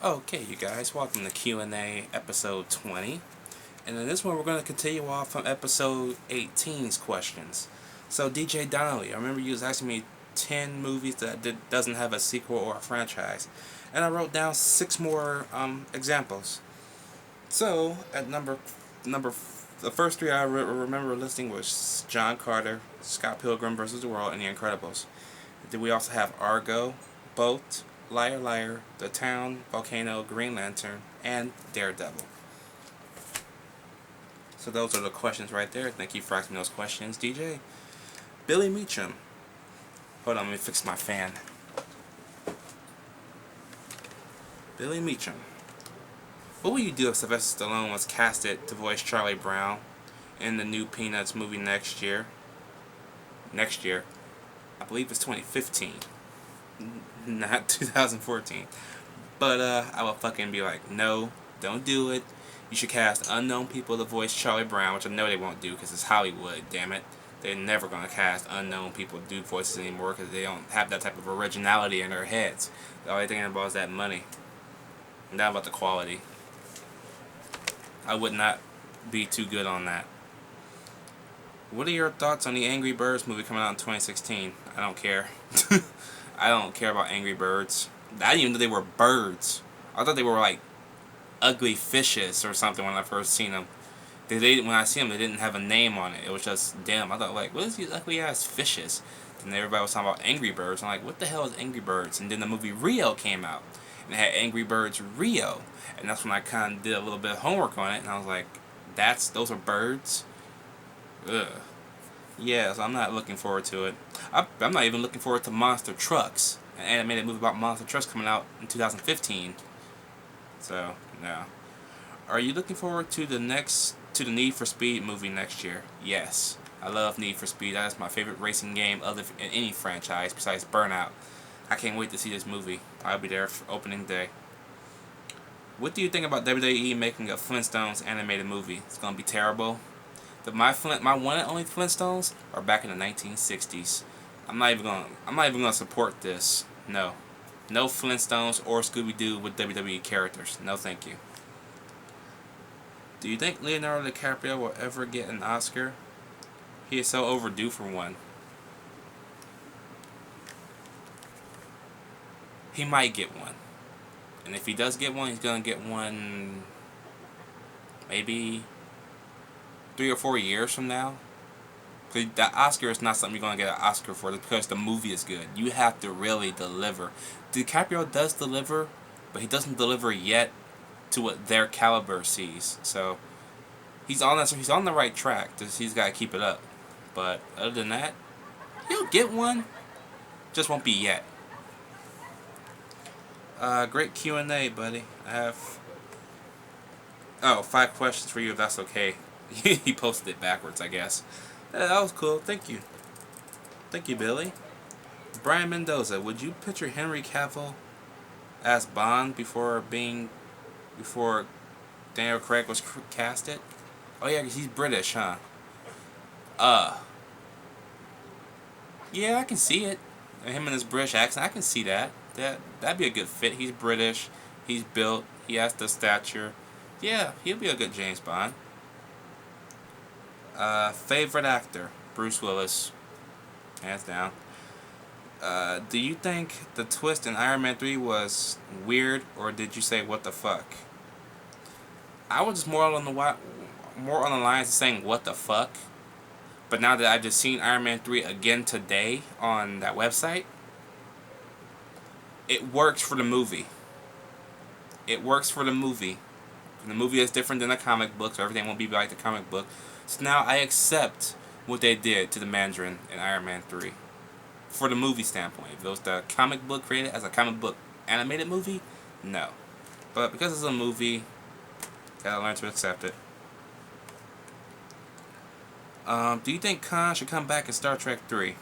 Okay, you guys, welcome to Q&A episode 20. And in this one, we're going to continue off from episode 18's questions. So, DJ Donnelly, I remember you was asking me 10 movies that doesn't have a sequel or a franchise. And I wrote down 6 more examples. So, at the first 3 I remember listing was John Carter, Scott Pilgrim vs. the World, and The Incredibles. Then we also have Argo, Boat, Liar Liar, The Town, Volcano, Green Lantern, and Daredevil. So those are the questions right there. Thank you for asking me those questions, DJ. Billy Meacham. Hold on, let me fix my fan. Billy Meacham. What would you do if Sylvester Stallone was casted to voice Charlie Brown in the new Peanuts movie next year? Next year. I believe it's 2015. Not 2014. But I would fucking be like, no, don't do it. You should cast unknown people to voice Charlie Brown, which I know they won't do because it's Hollywood, damn it. They're never going to cast unknown people to do voices anymore because they don't have that type of originality in their heads. The only thing about is that money. Not about the quality. I would not be too good on that. What are your thoughts on the Angry Birds movie coming out in 2016? I don't care. I don't care about Angry Birds. I didn't even know they were birds. I thought they were like ugly fishes or something when I first seen them. When I see them, they didn't have a name on it. It was just them. I thought, like, what is these ugly ass fishes? And everybody was talking about Angry Birds. I'm like, what the hell is Angry Birds? And then the movie Rio came out, and it had Angry Birds Rio, and that's when I kind of did a little bit of homework on it, and I was like, those are birds. Ugh. Yeah, so I'm not looking forward to it. I'm not even looking forward to Monster Trucks, an animated movie about monster trucks coming out in 2015. So, no. Are you looking forward to the Need for Speed movie next year? Yes. I love Need for Speed. That is my favorite racing game in any franchise besides Burnout. I can't wait to see this movie. I'll be there for opening day. What do you think about WWE making a Flintstones animated movie? It's gonna be terrible. My one and only Flintstones are back in the 1960s. I'm not even gonna support this. No. No Flintstones or Scooby-Doo with WWE characters. No thank you. Do you think Leonardo DiCaprio will ever get an Oscar? He is so overdue for one. He might get one. And if he does get one, he's gonna get one maybe 3 or 4 years from now. Because the Oscar is not something you're going to get an Oscar for because the movie is good. You have to really deliver. DiCaprio does deliver, but he doesn't deliver yet to what their caliber sees. So he's on the right track. He's got to keep it up. But other than that, he'll get one. Just won't be yet. Great Q&A, buddy. I have 5 questions for you if that's okay. He posted it backwards, I guess. That was cool. Thank you. Thank you, Billy. Brian Mendoza, would you picture Henry Cavill as Bond before Daniel Craig was casted? Oh yeah, 'cause he's British, huh? Yeah, I can see it. Him and his British accent, I can see that. That'd be a good fit. He's British. He's built. He has the stature. Yeah, he'll be a good James Bond. Favorite actor? Bruce Willis. Hands down. Do you think the twist in Iron Man 3 was weird, or did you say what the fuck? I was just more on the lines of saying what the fuck. But now that I've just seen Iron Man 3 again today on that website, it works for the movie. It works for the movie. And the movie is different than the comic book, so everything won't be like the comic book. So now I accept what they did to the Mandarin in Iron Man 3. For the movie standpoint. If it was the comic book created as a comic book animated movie, no. But because it's a movie, gotta learn to accept it. Do you think Khan should come back in Star Trek 3?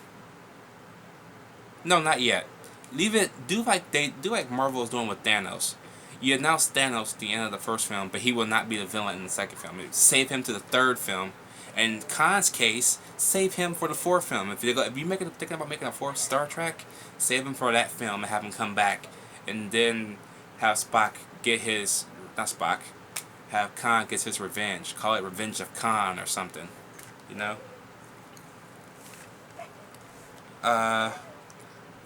No, not yet. Leave it. Do like Marvel is doing with Thanos. You announce Thanos at the end of the first film, but he will not be the villain in the second film. Save him to the third film. And in Khan's case, save him for the fourth film. If you're thinking about making a fourth Star Trek, save him for that film and have him come back. And then have Spock get his, not Spock, have Khan gets his revenge. Call it Revenge of Khan or something. You know? Uh,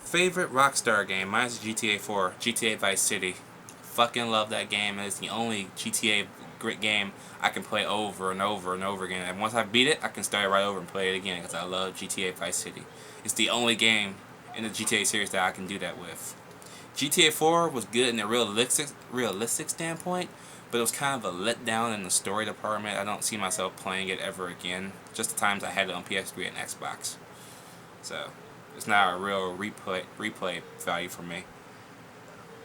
Favorite Rockstar game? Mine's GTA 4, GTA Vice City. Fucking love that game. It's the only GTA great game I can play over and over and over again. And once I beat it, I can start right over and play it again because I love GTA Vice City. It's the only game in the GTA series that I can do that with. GTA 4 was good in a realistic standpoint, but it was kind of a letdown in the story department. I don't see myself playing it ever again. Just the times I had it on PS3 and Xbox. So, it's not a real replay value for me.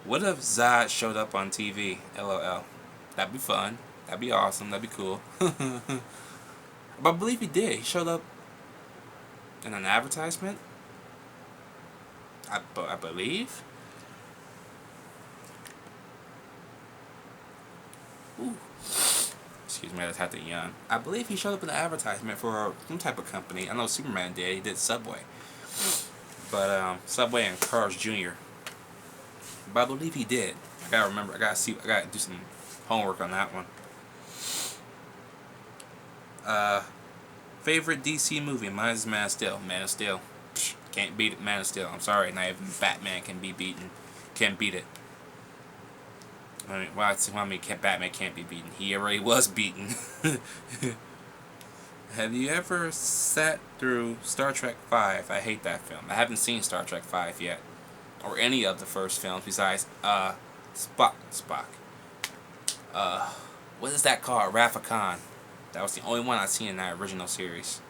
What if Zod showed up on TV? LOL. That'd be fun. That'd be awesome. That'd be cool. But I believe he did. He showed up in an advertisement. I believe. Ooh. Excuse me, I just had to yawn. I believe he showed up in an advertisement for some type of company. I know Superman did. He did Subway. But Subway and Carl's Jr. But I believe he did. I gotta remember. I gotta do some homework on that one. Favorite DC movie? Mine is Man of Steel. Man of Steel. Psh, can't beat it. Man of Steel. I'm sorry. Not even Batman can be beaten. Can't beat it. I mean, Batman can't be beaten. He already was beaten. Have you ever sat through Star Trek V? I hate that film. I haven't seen Star Trek V yet. Or any of the first films besides, Spock. What is that called? Wrath of Khan. That was the only one I've seen in that original series.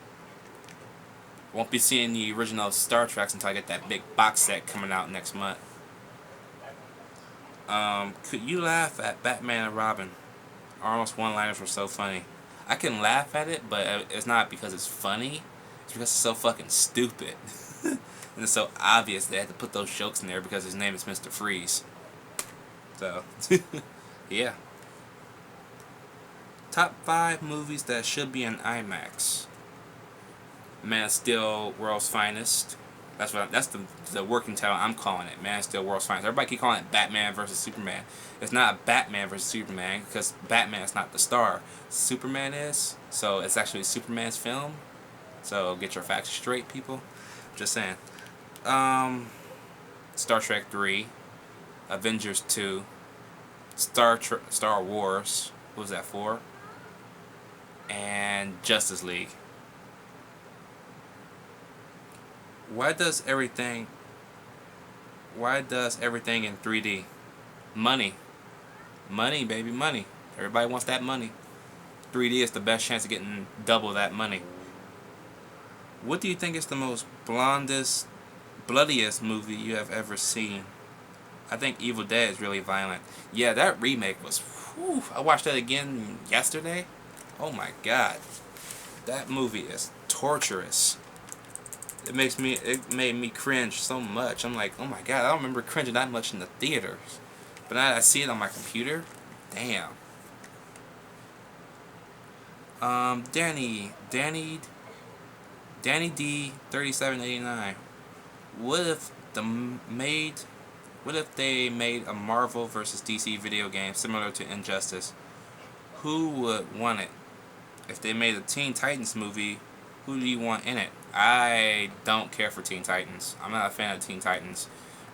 Won't be seeing the original Star Treks until I get that big box set coming out next month. Could you laugh at Batman and Robin? Arnold's one-liners were so funny. I can laugh at it, but it's not because it's funny. It's because it's so fucking stupid. And it's so obvious they had to put those jokes in there because his name is Mr. Freeze. So, yeah. Top 5 movies that should be in IMAX. Man of Steel, World's Finest. That's the working title I'm calling it. Man of Steel, World's Finest. Everybody keep calling it Batman versus Superman. It's not Batman versus Superman because Batman is not the star. Superman is. So it's actually Superman's film. So get your facts straight, people. Just saying. Star Trek 3, Avengers 2, Star Wars. What was that for? And Justice League. Why does everything in 3D? Money. Money, baby, money. Everybody wants that money. 3D is the best chance of getting double that money. What do you think is the most bloodiest movie you have ever seen? I think Evil Dead is really violent. Yeah, that remake was... Whew, I watched that again yesterday. Oh my god. That movie is torturous. It made me cringe so much. I'm like, oh my god, I don't remember cringing that much in the theaters. But now that I see it on my computer, damn. Danny D 3789. What if they made a Marvel versus DC video game similar to Injustice? Who would want it? If they made a Teen Titans movie, who do you want in it? I don't care for Teen Titans. I'm not a fan of Teen Titans.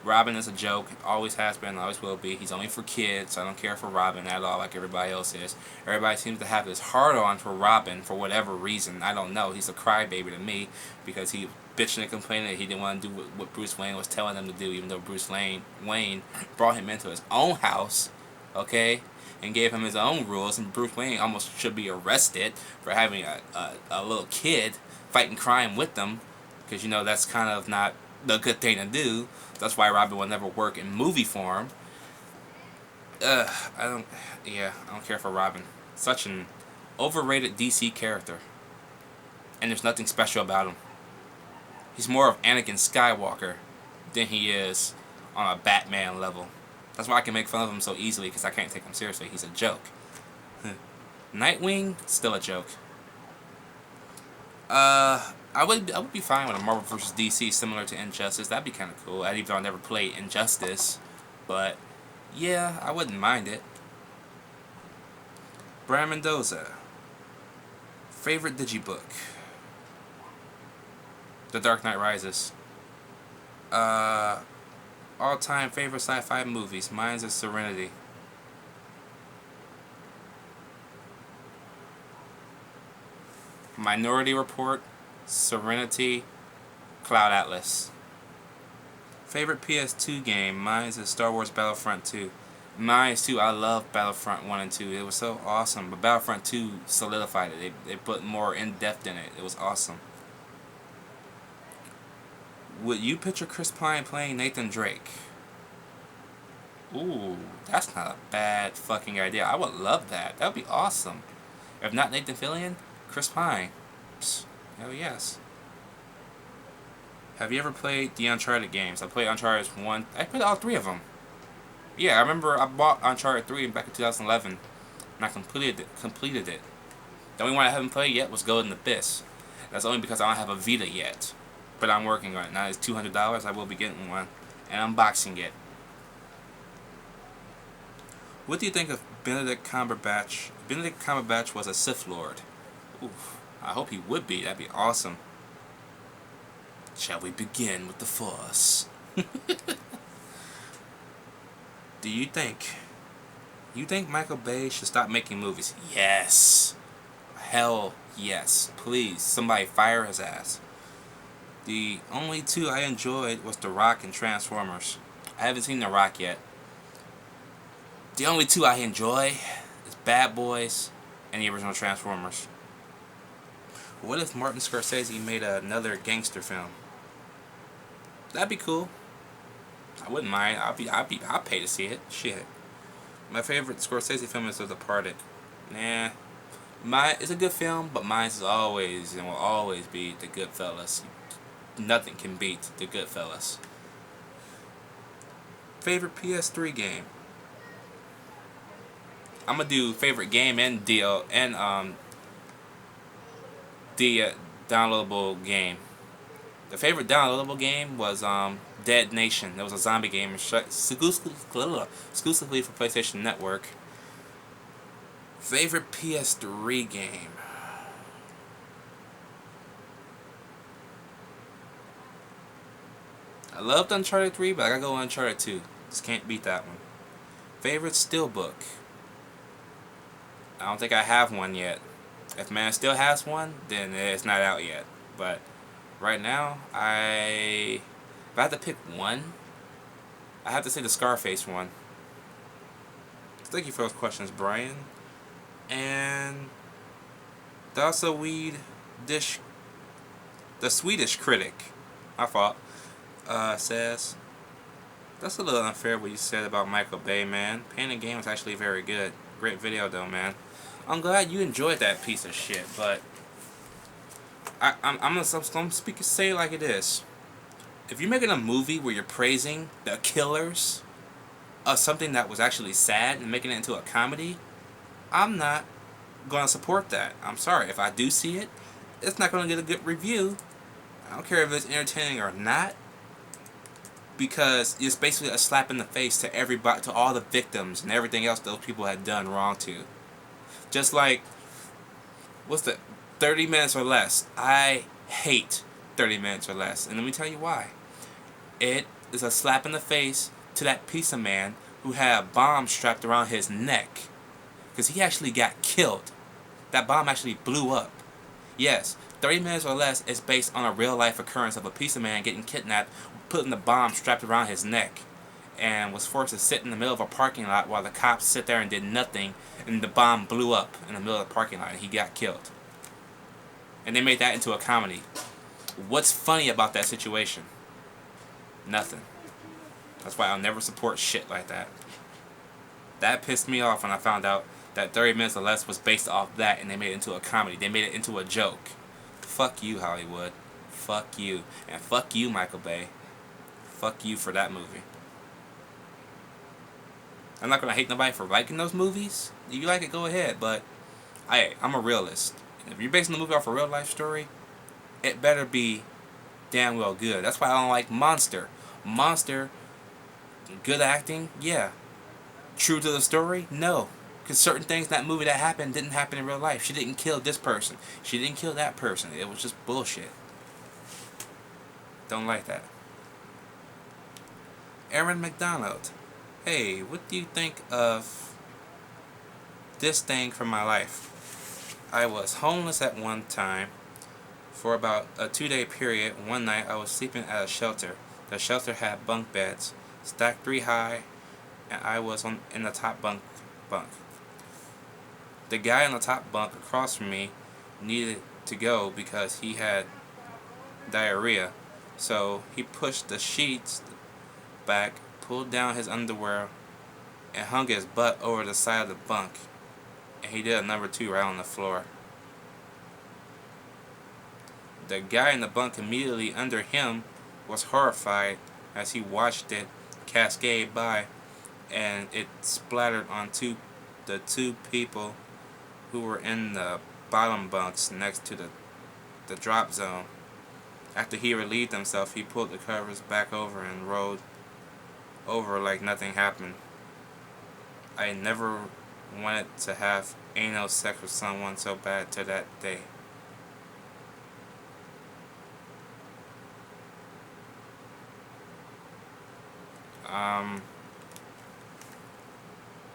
Robin is a joke. Always has been, always will be. He's only for kids. I don't care for Robin at all like everybody else is. Everybody seems to have this hard-on for Robin for whatever reason. I don't know. He's a crybaby to me because he bitching and complaining that he didn't want to do what Bruce Wayne was telling him to do, even though Bruce Wayne brought him into his own house, okay, and gave him his own rules, and Bruce Wayne almost should be arrested for having a little kid fighting crime with them, because you know that's kind of not the good thing to do. That's why Robin will never work in movie form. I don't care for Robin. Such an overrated DC character, and there's nothing special about him. He's more of Anakin Skywalker than he is on a Batman level. That's why I can make fun of him so easily, because I can't take him seriously. He's a joke. Nightwing, still a joke. I would be fine with a Marvel vs. DC similar to Injustice. That'd be kind of cool. Even though I never played Injustice, but Yeah, I wouldn't mind it. Brian Mendoza. Favorite digibook? The Dark Knight Rises. Uh, All-time favorite sci-fi movies. Mine's is Serenity. Minority Report, Serenity, Cloud Atlas. Favorite PS2 game? Mine's is Star Wars Battlefront 2. Mine's too. I love Battlefront 1 and 2. It was so awesome. But Battlefront 2 solidified it. They put more in-depth in it. It was awesome. Would you picture Chris Pine playing Nathan Drake? Ooh, that's not a bad fucking idea. I would love that. That would be awesome. If not Nathan Fillion, Chris Pine. Psst, hell yes. Have you ever played the Uncharted games? I played Uncharted 1. I played all three of them. Yeah, I remember I bought Uncharted 3 back in 2011. And I completed it. The only one I haven't played yet was Golden Abyss. That's only because I don't have a Vita yet. But I'm working on it. Now it's $200. I will be getting one. And unboxing it. What do you think of Benedict Cumberbatch? Benedict Cumberbatch was a Sith Lord. Oof. I hope he would be. That'd be awesome. Shall we begin with the Force? Do you think Michael Bay should stop making movies? Yes. Hell yes. Please, somebody fire his ass. The only two I enjoyed was The Rock and Transformers. I haven't seen The Rock yet. The only two I enjoy is Bad Boys and the original Transformers. What if Martin Scorsese made another gangster film? That'd be cool. I wouldn't mind. I'll pay to see it. Shit. My favorite Scorsese film is The Departed. Nah. It's a good film, but mine is always and will always be The Goodfellas. Nothing can beat The Goodfellas. Favorite PS3 game? I'm gonna do favorite game and deal and the downloadable game. The favorite downloadable game was Dead Nation. That was a zombie game exclusively for PlayStation Network. Favorite PS3 game? I loved Uncharted 3, but I gotta go Uncharted 2. Just can't beat that one. Favorite steelbook? I don't think I have one yet. If man still has one, then it's not out yet. But right now, if I had to pick one, I have to say the Scarface one. Thank you for those questions, Brian. And the Swedish critic, my fault, says, that's a little unfair what you said about Michael Bay, man. Painting the game was actually very good. Great video though, man. I'm glad you enjoyed that piece of shit, but I'm gonna say it like it is. If you're making a movie where you're praising the killers of something that was actually sad and making it into a comedy, I'm not gonna support that. I'm sorry. If I do see it, it's not gonna get a good review. I don't care if it's entertaining or not, because it's basically a slap in the face to everybody, to all the victims and everything else those people had done wrong to. Just like, 30 Minutes or Less. I hate 30 Minutes or Less. And let me tell you why. It is a slap in the face to that piece of man who had a bomb strapped around his neck. Because he actually got killed. That bomb actually blew up. Yes, 30 Minutes or Less is based on a real life occurrence of a piece of man getting kidnapped, putting the bomb strapped around his neck, and was forced to sit in the middle of a parking lot while the cops sit there and did nothing, and the bomb blew up in the middle of the parking lot and he got killed. And they made that into a comedy. What's funny about that situation? Nothing. That's why I'll never support shit like that. That pissed me off when I found out that 30 Minutes or Less was based off that and they made it into a comedy. They made it into a joke. Fuck you, Hollywood. Fuck you. And fuck you, Michael Bay. Fuck you for that movie. I'm not gonna hate nobody for liking those movies. If you like it, go ahead, but I'm a realist. If you're basing the movie off a real life story, it better be damn well good. That's why I don't like Monster. Monster, good acting, yeah. True to the story? No. Because certain things in that movie that happened didn't happen in real life. She didn't kill this person. She didn't kill that person. It was just bullshit. Don't like that. Aaron McDonald. Hey, what do you think of this thing from my life? I was homeless at one time. For about a 2-day period, one night I was sleeping at a shelter. The shelter had bunk beds, stacked 3 high, and I was in the top bunk. The guy in the top bunk across from me needed to go because he had diarrhea. So he pushed the sheets back, pulled down his underwear, and hung his butt over the side of the bunk. And he did a number 2 right on the floor. The guy in the bunk immediately under him was horrified as he watched it cascade by, and it splattered onto the 2 people who were in the bottom bunks next to the drop zone. After he relieved himself, he pulled the covers back over and rolled over like nothing happened. I never wanted to have anal sex with someone so bad till that day.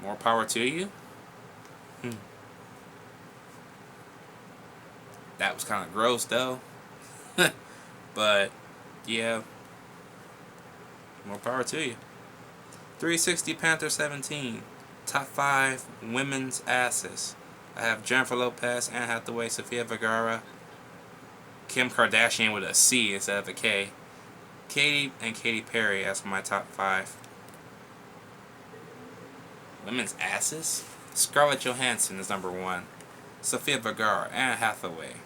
More power to you. That was kind of gross though. But yeah, more power to you. 360 Panther 17. Top 5 women's asses. I have Jennifer Lopez, Anne Hathaway, Sofia Vergara, Kim Kardashian with a C instead of a K, Katy Perry as my top 5. Women's asses? Scarlett Johansson is number 1. Sofia Vergara, Anne Hathaway.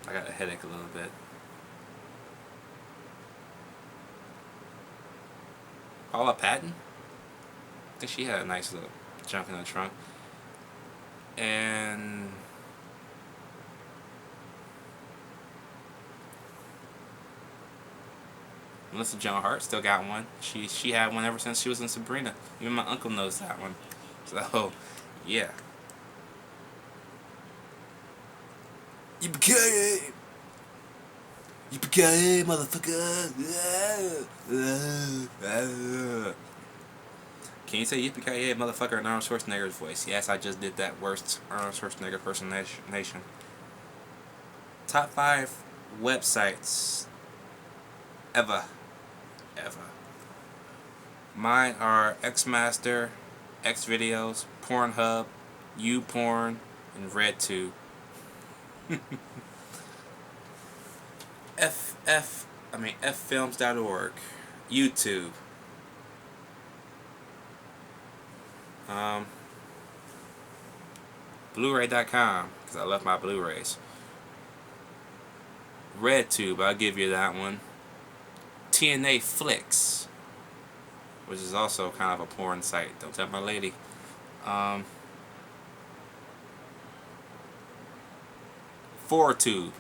I got a headache a little bit. Paula Patton? I think she had a nice little junk in the trunk. And Melissa Joan Hart still got one. She had one ever since she was in Sabrina. Even my uncle knows that one. So, yeah. Yippee-ki-yay! Yippee-ki-yay, motherfucker! Can you say yippee-ki-yay, motherfucker, in Arnold Schwarzenegger's voice? Yes, I just did that worst Arnold Schwarzenegger impersonation. Top 5 websites ever. Mine are Xmaster, Xvideos, Pornhub, YouPorn, and RedTube. ffilms.org, YouTube, Blu-ray.com, because I love my Blu-rays. RedTube, I'll give you that one. TNA Flicks, which is also kind of a porn site. Don't tell my lady. 4Tube.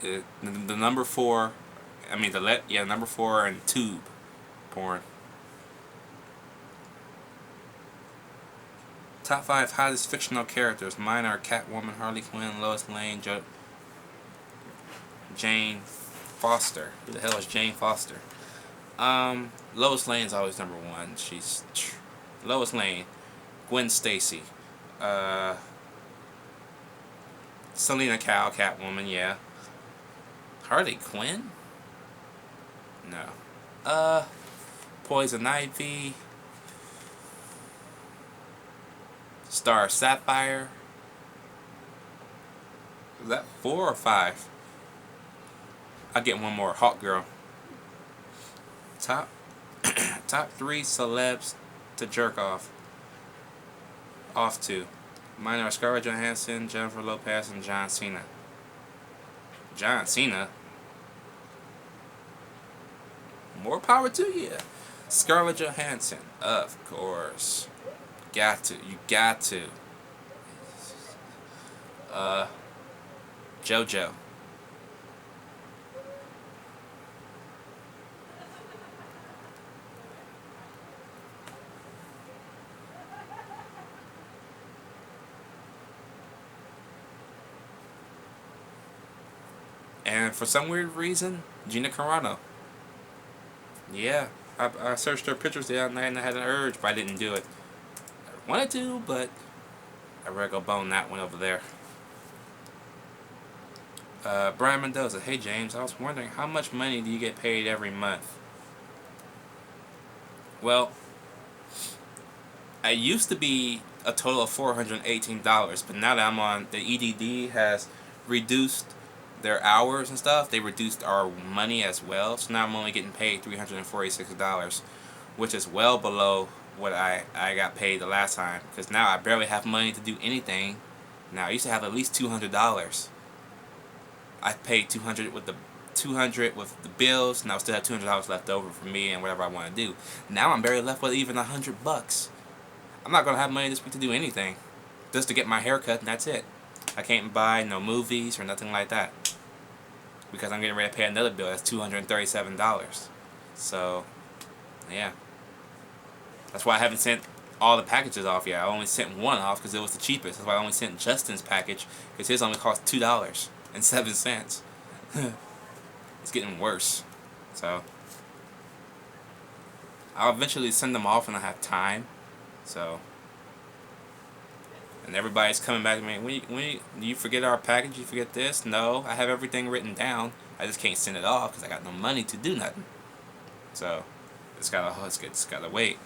The number 4. I mean number 4 and tube porn. Top 5 hottest fictional characters. Mine are Catwoman, Harley Quinn, Lois Lane, Jane Foster. Who the hell is Jane Foster? Lois Lane's always number 1. She's Lois Lane, Gwen Stacy, Selena Kyle, Catwoman, yeah. Harley Quinn? No. Poison Ivy, Star Sapphire. Is that 4 or 5? I'll get one more. Hawk Girl. Top 3 celebs to jerk off to. Mine are Scarlett Johansson, Jennifer Lopez, and John Cena. John Cena? More power to you. Scarlett Johansson, of course. Got to. You got to. JoJo. And for some weird reason, Gina Carano. Yeah, I searched her pictures the other night and I had an urge, but I didn't do it. I wanted to, but I'd rather go bone that one over there. Brian Mendoza. Hey James, I was wondering how much money do you get paid every month? Well, I used to be a total of $418, but now that I'm on the EDD has reduced their hours and stuff, they reduced our money as well. So now I'm only getting paid $346, which is well below what I got paid the last time. Because now I barely have money to do anything. Now I used to have at least $200. I paid $200 with the bills, and I still have $200 left over for me and whatever I want to do. Now I'm barely left with even $100. I'm not gonna have money this week to do anything, just to get my hair cut, and that's it. I can't buy no movies or nothing like that because I'm getting ready to pay another bill. That's $237. So, yeah, that's why I haven't sent all the packages off yet. I only sent one off because it was the cheapest. That's why I only sent Justin's package because his only cost $2.07. It's getting worse. So I'll eventually send them off when I have time. So, and everybody's coming back to me. When you forget our package? You forget this? No, I have everything written down. I just can't send it off because I got no money to do nothing. So it's gotta wait.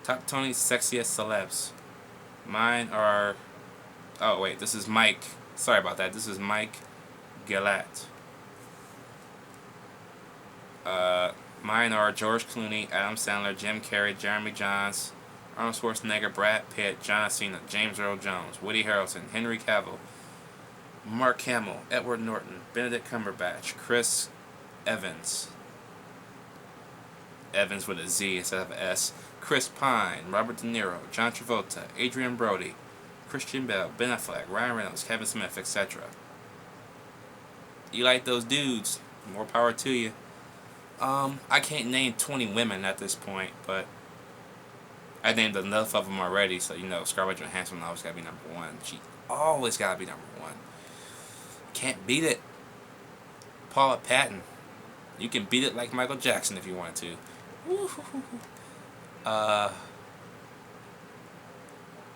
Top 20 sexiest celebs. Mine are. Oh wait, this is Mike. Sorry about that. This is Mike Gillette. Mine are George Clooney, Adam Sandler, Jim Carrey, Jeremy Jahns, Arnold Schwarzenegger, Brad Pitt, John Cena, James Earl Jones, Woody Harrelson, Henry Cavill, Mark Hamill, Edward Norton, Benedict Cumberbatch, Chris Evans. Evans with a Z instead of an S. Chris Pine, Robert De Niro, John Travolta, Adrian Brody, Christian Bale, Ben Affleck, Ryan Reynolds, Kevin Smith, etc. You like those dudes? More power to you. I can't name 20 women at this point, but I named enough of them already, so you know Scarlett Johansson always gotta be number one. She always gotta be number one. Can't beat it. Paula Patton. You can beat it like Michael Jackson if you want to.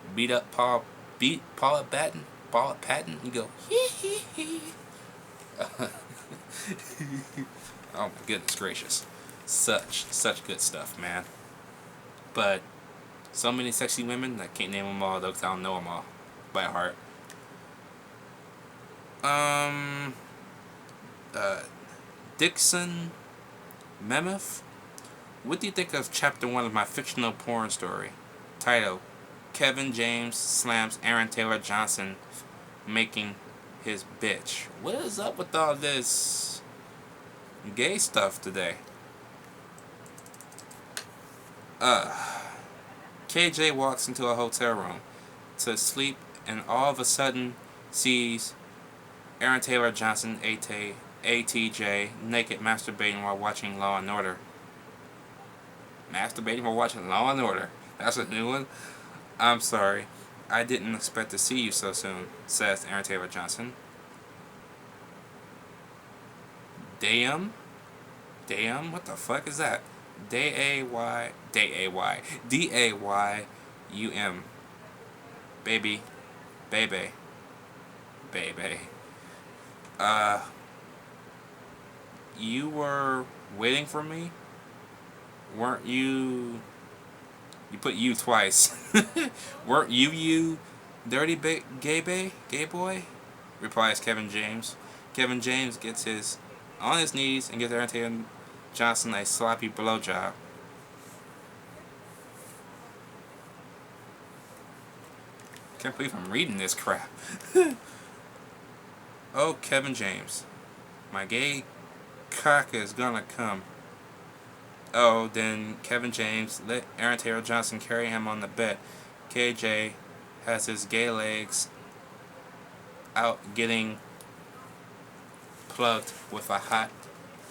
Beat Paula Patton. Paula Patton. You go hee hee hee. Oh my goodness gracious. Such good stuff, man. But so many sexy women, I can't name them all though because I don't know them all by heart. Dixon Memeth. What do you think of chapter 1 of my fictional porn story? Title: Kevin James slams Aaron Taylor Johnson making his bitch. What is up with all this gay stuff today? KJ walks into a hotel room to sleep and all of a sudden sees Aaron Taylor Johnson, ATJ, naked masturbating while watching Law and Order. Masturbating while watching Law and Order. That's a new one. I'm sorry. I didn't expect to see you so soon, says Aaron Taylor Johnson. Damn? What the fuck is that? D-A-Y-U-M. Baby. You were waiting for me? Weren't you... You put you twice. Weren't you dirty gay boy? Replies Kevin James. Kevin James gets on his knees and gives Aaron Taylor Johnson a sloppy blowjob. Can't believe I'm reading this crap. Oh, Kevin James. My gay cock is gonna come. Oh, then Kevin James let Aaron Taylor Johnson carry him on the bed. KJ has his gay legs out getting plugged with a hot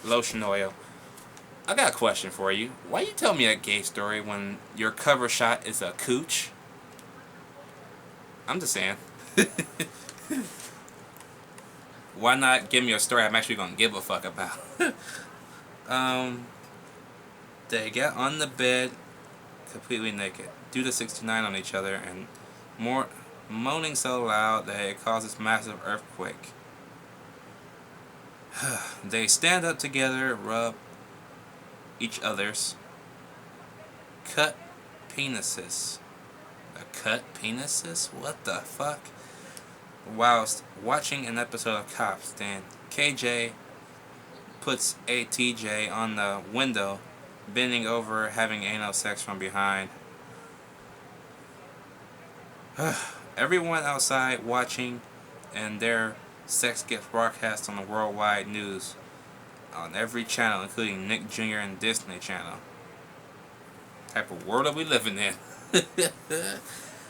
lotion oil. I got a question for you. Why you tell me a gay story when your cover shot is a cooch? I'm just saying. Why not give me a story I'm actually gonna give a fuck about? They get on the bed completely naked, do the 69 on each other, and more moaning so loud that it causes massive earthquake. They stand up together, rub each other's cut penises. A cut penises? What the fuck? Whilst watching an episode of Cops, then KJ puts a TJ on the window, bending over, having anal sex from behind. Everyone outside watching, and their sex gets broadcast on the worldwide news on every channel, including Nick Jr. and Disney Channel. Type of world are we living in?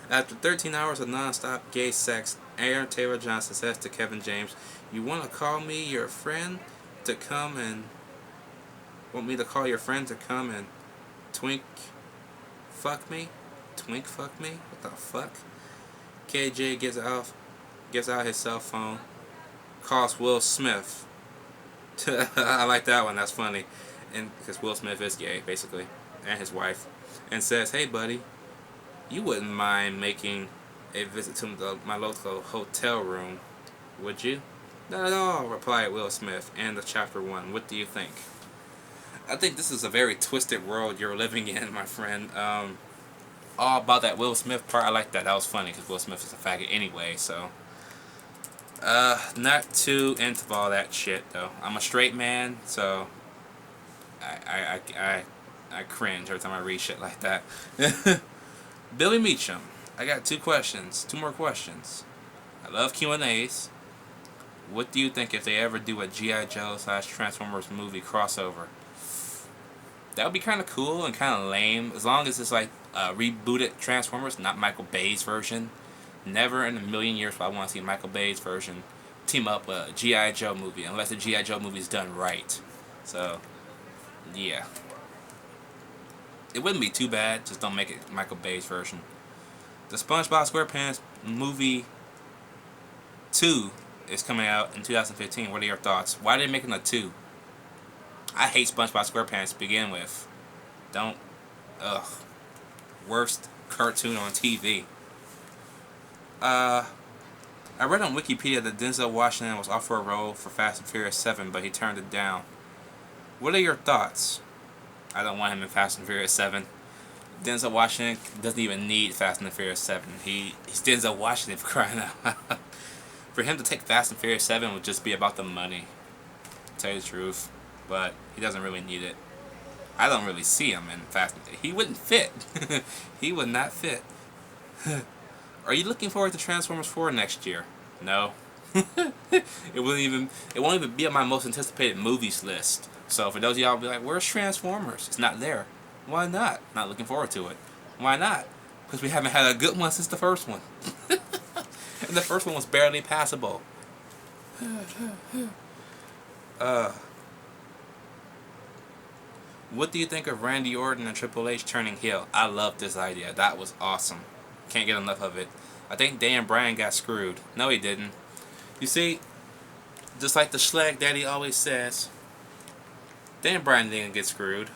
After 13 hours of non-stop gay sex, Aaron Taylor Johnson says to Kevin James, "You want to call me your friend to come and want me to call your friend to come and twink fuck me? Twink fuck me? What the fuck?" KJ gets out his cell phone, calls Will Smith. I like that one. That's funny, and because Will Smith is gay, basically, and his wife, and says, "Hey, buddy, you wouldn't mind making a visit to my local hotel room, would you?" "Not at all," replied Will Smith. End of chapter 1. What do you think? I think this is a very twisted world you're living in, my friend. All about that Will Smith part, I like that. That was funny because Will Smith is a faggot anyway, so. Not too into all that shit, though. I'm a straight man, so I cringe every time I read shit like that. Billy Meacham. I got two more questions. I love Q&As. What do you think if they ever do a G.I. Joe / Transformers movie crossover? That would be kind of cool and kind of lame, as long as it's like a rebooted Transformers, not Michael Bay's version. Never in a million years would I want to see Michael Bay's version team up with a G.I. Joe movie, unless the G.I. Joe movie is done right. So, yeah. It wouldn't be too bad, just don't make it Michael Bay's version. The SpongeBob SquarePants movie 2 is coming out in 2015. What are your thoughts? Why are they making a 2? I hate SpongeBob SquarePants to begin with. Ugh. Worst cartoon on TV. I read on Wikipedia that Denzel Washington was offered a role for Fast and Furious 7, but he turned it down. What are your thoughts? I don't want him in Fast and Furious 7. Denzel Washington doesn't even need Fast and Furious 7. He's Denzel Washington, for crying out loud. For him to take Fast and Furious 7 would just be about the money, to tell you the truth. But he doesn't really need it. I don't really see him in Fast and Furious. He wouldn't fit. He would not fit. Are you looking forward to Transformers 4 next year? No. It won't even be on my most anticipated movies list. So for those of y'all be like, "Where's Transformers?" It's not there. Why not? Not looking forward to it. Why not? Because we haven't had a good one since the first one. And the first one was barely passable. What do you think of Randy Orton and Triple H turning heel? I love this idea. That was awesome. Can't get enough of it. I think Dan Bryan got screwed. No, he didn't. You see, just like the Schlag Daddy always says, Dan Bryan didn't get screwed.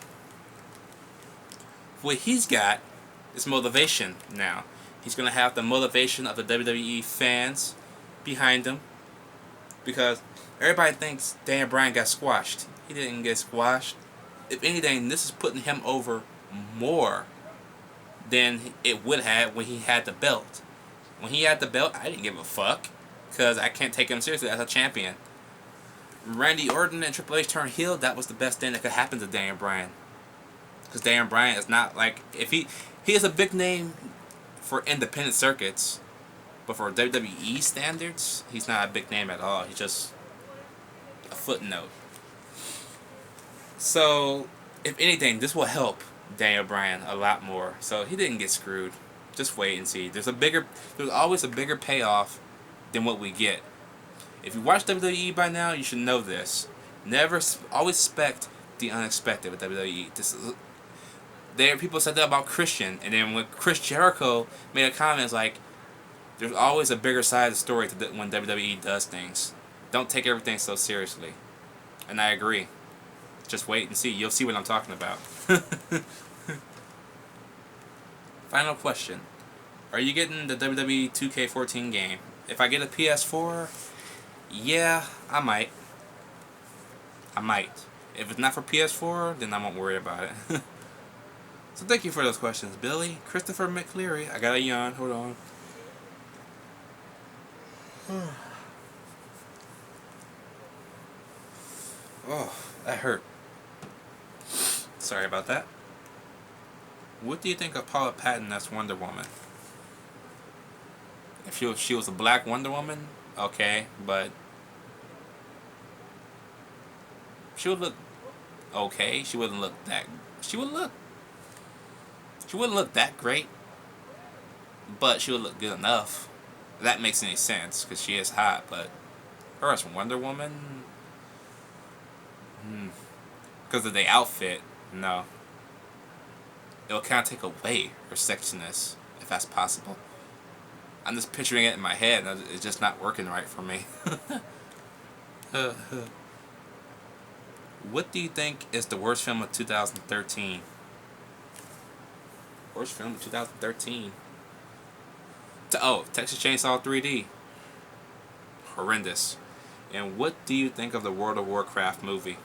What he's got is motivation now. He's going to have the motivation of the WWE fans behind him. Because everybody thinks Dan Bryan got squashed. He didn't get squashed. If anything, this is putting him over more than it would have when he had the belt. When he had the belt, I didn't give a fuck. Because I can't take him seriously as a champion. Randy Orton and Triple H turned heel, that was the best thing that could happen to Dan Bryan. Because Dan Bryan is not like... If he is a big name for independent circuits, but for WWE standards, he's not a big name at all. He's just a footnote. So, If anything, this will help Daniel Bryan a lot more. So he didn't get screwed. Just wait and see. There's always a bigger payoff than what we get. If you watch WWE by now, you should know this. Always expect the unexpected with WWE. People said that about Christian, and then when Chris Jericho made a comment like, there's always a bigger side of the story when WWE does things. Don't take everything so seriously. And I agree. Just wait and see. You'll see what I'm talking about. Final question. Are you getting the WWE 2K14 game? If I get a PS4, yeah, I might. If it's not for PS4, then I won't worry about it. So thank you for those questions, Billy. Christopher McCleary. I got a yawn. Hold on. Oh, that hurt. Sorry about that. What do you think of Paula Patton as Wonder Woman? If she was a black Wonder Woman, okay, but she would look okay. She wouldn't look that. She wouldn't look that great, but she would look good enough. If that makes any sense, because she is hot. But her as Wonder Woman, because of the outfit, no. It'll kind of take away her sexiness, if that's possible. I'm just picturing it in my head, and it's just not working right for me. What do you think is the worst film of 2013? Worst film of 2013? Texas Chainsaw 3D. Horrendous. And what do you think of the World of Warcraft movie?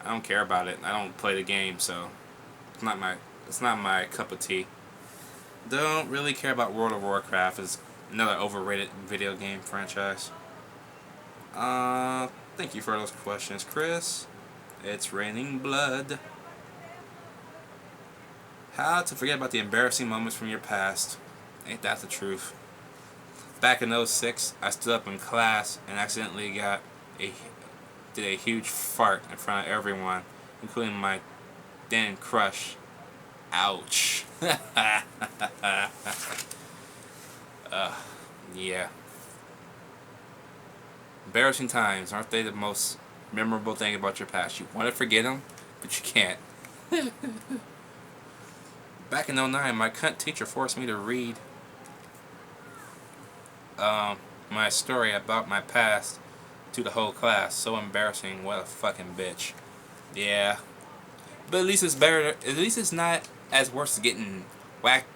I don't care about it. I don't play the game, so it's not my cup of tea. Don't really care about World of Warcraft. It's another overrated video game franchise. Thank you for those questions, Chris. It's raining blood. How to forget about the embarrassing moments from your past. Ain't that the truth? Back in 06, I stood up in class and accidentally did a huge fart in front of everyone, including my then crush. Ouch. Yeah. Embarrassing times, aren't they the most memorable thing about your past? You want to forget them, but you can't. Back in 09, my cunt teacher forced me to read my story about my past to the whole class. So embarrassing. What a fucking bitch. Yeah. But at least it's better. At least it's not as worse as getting whacked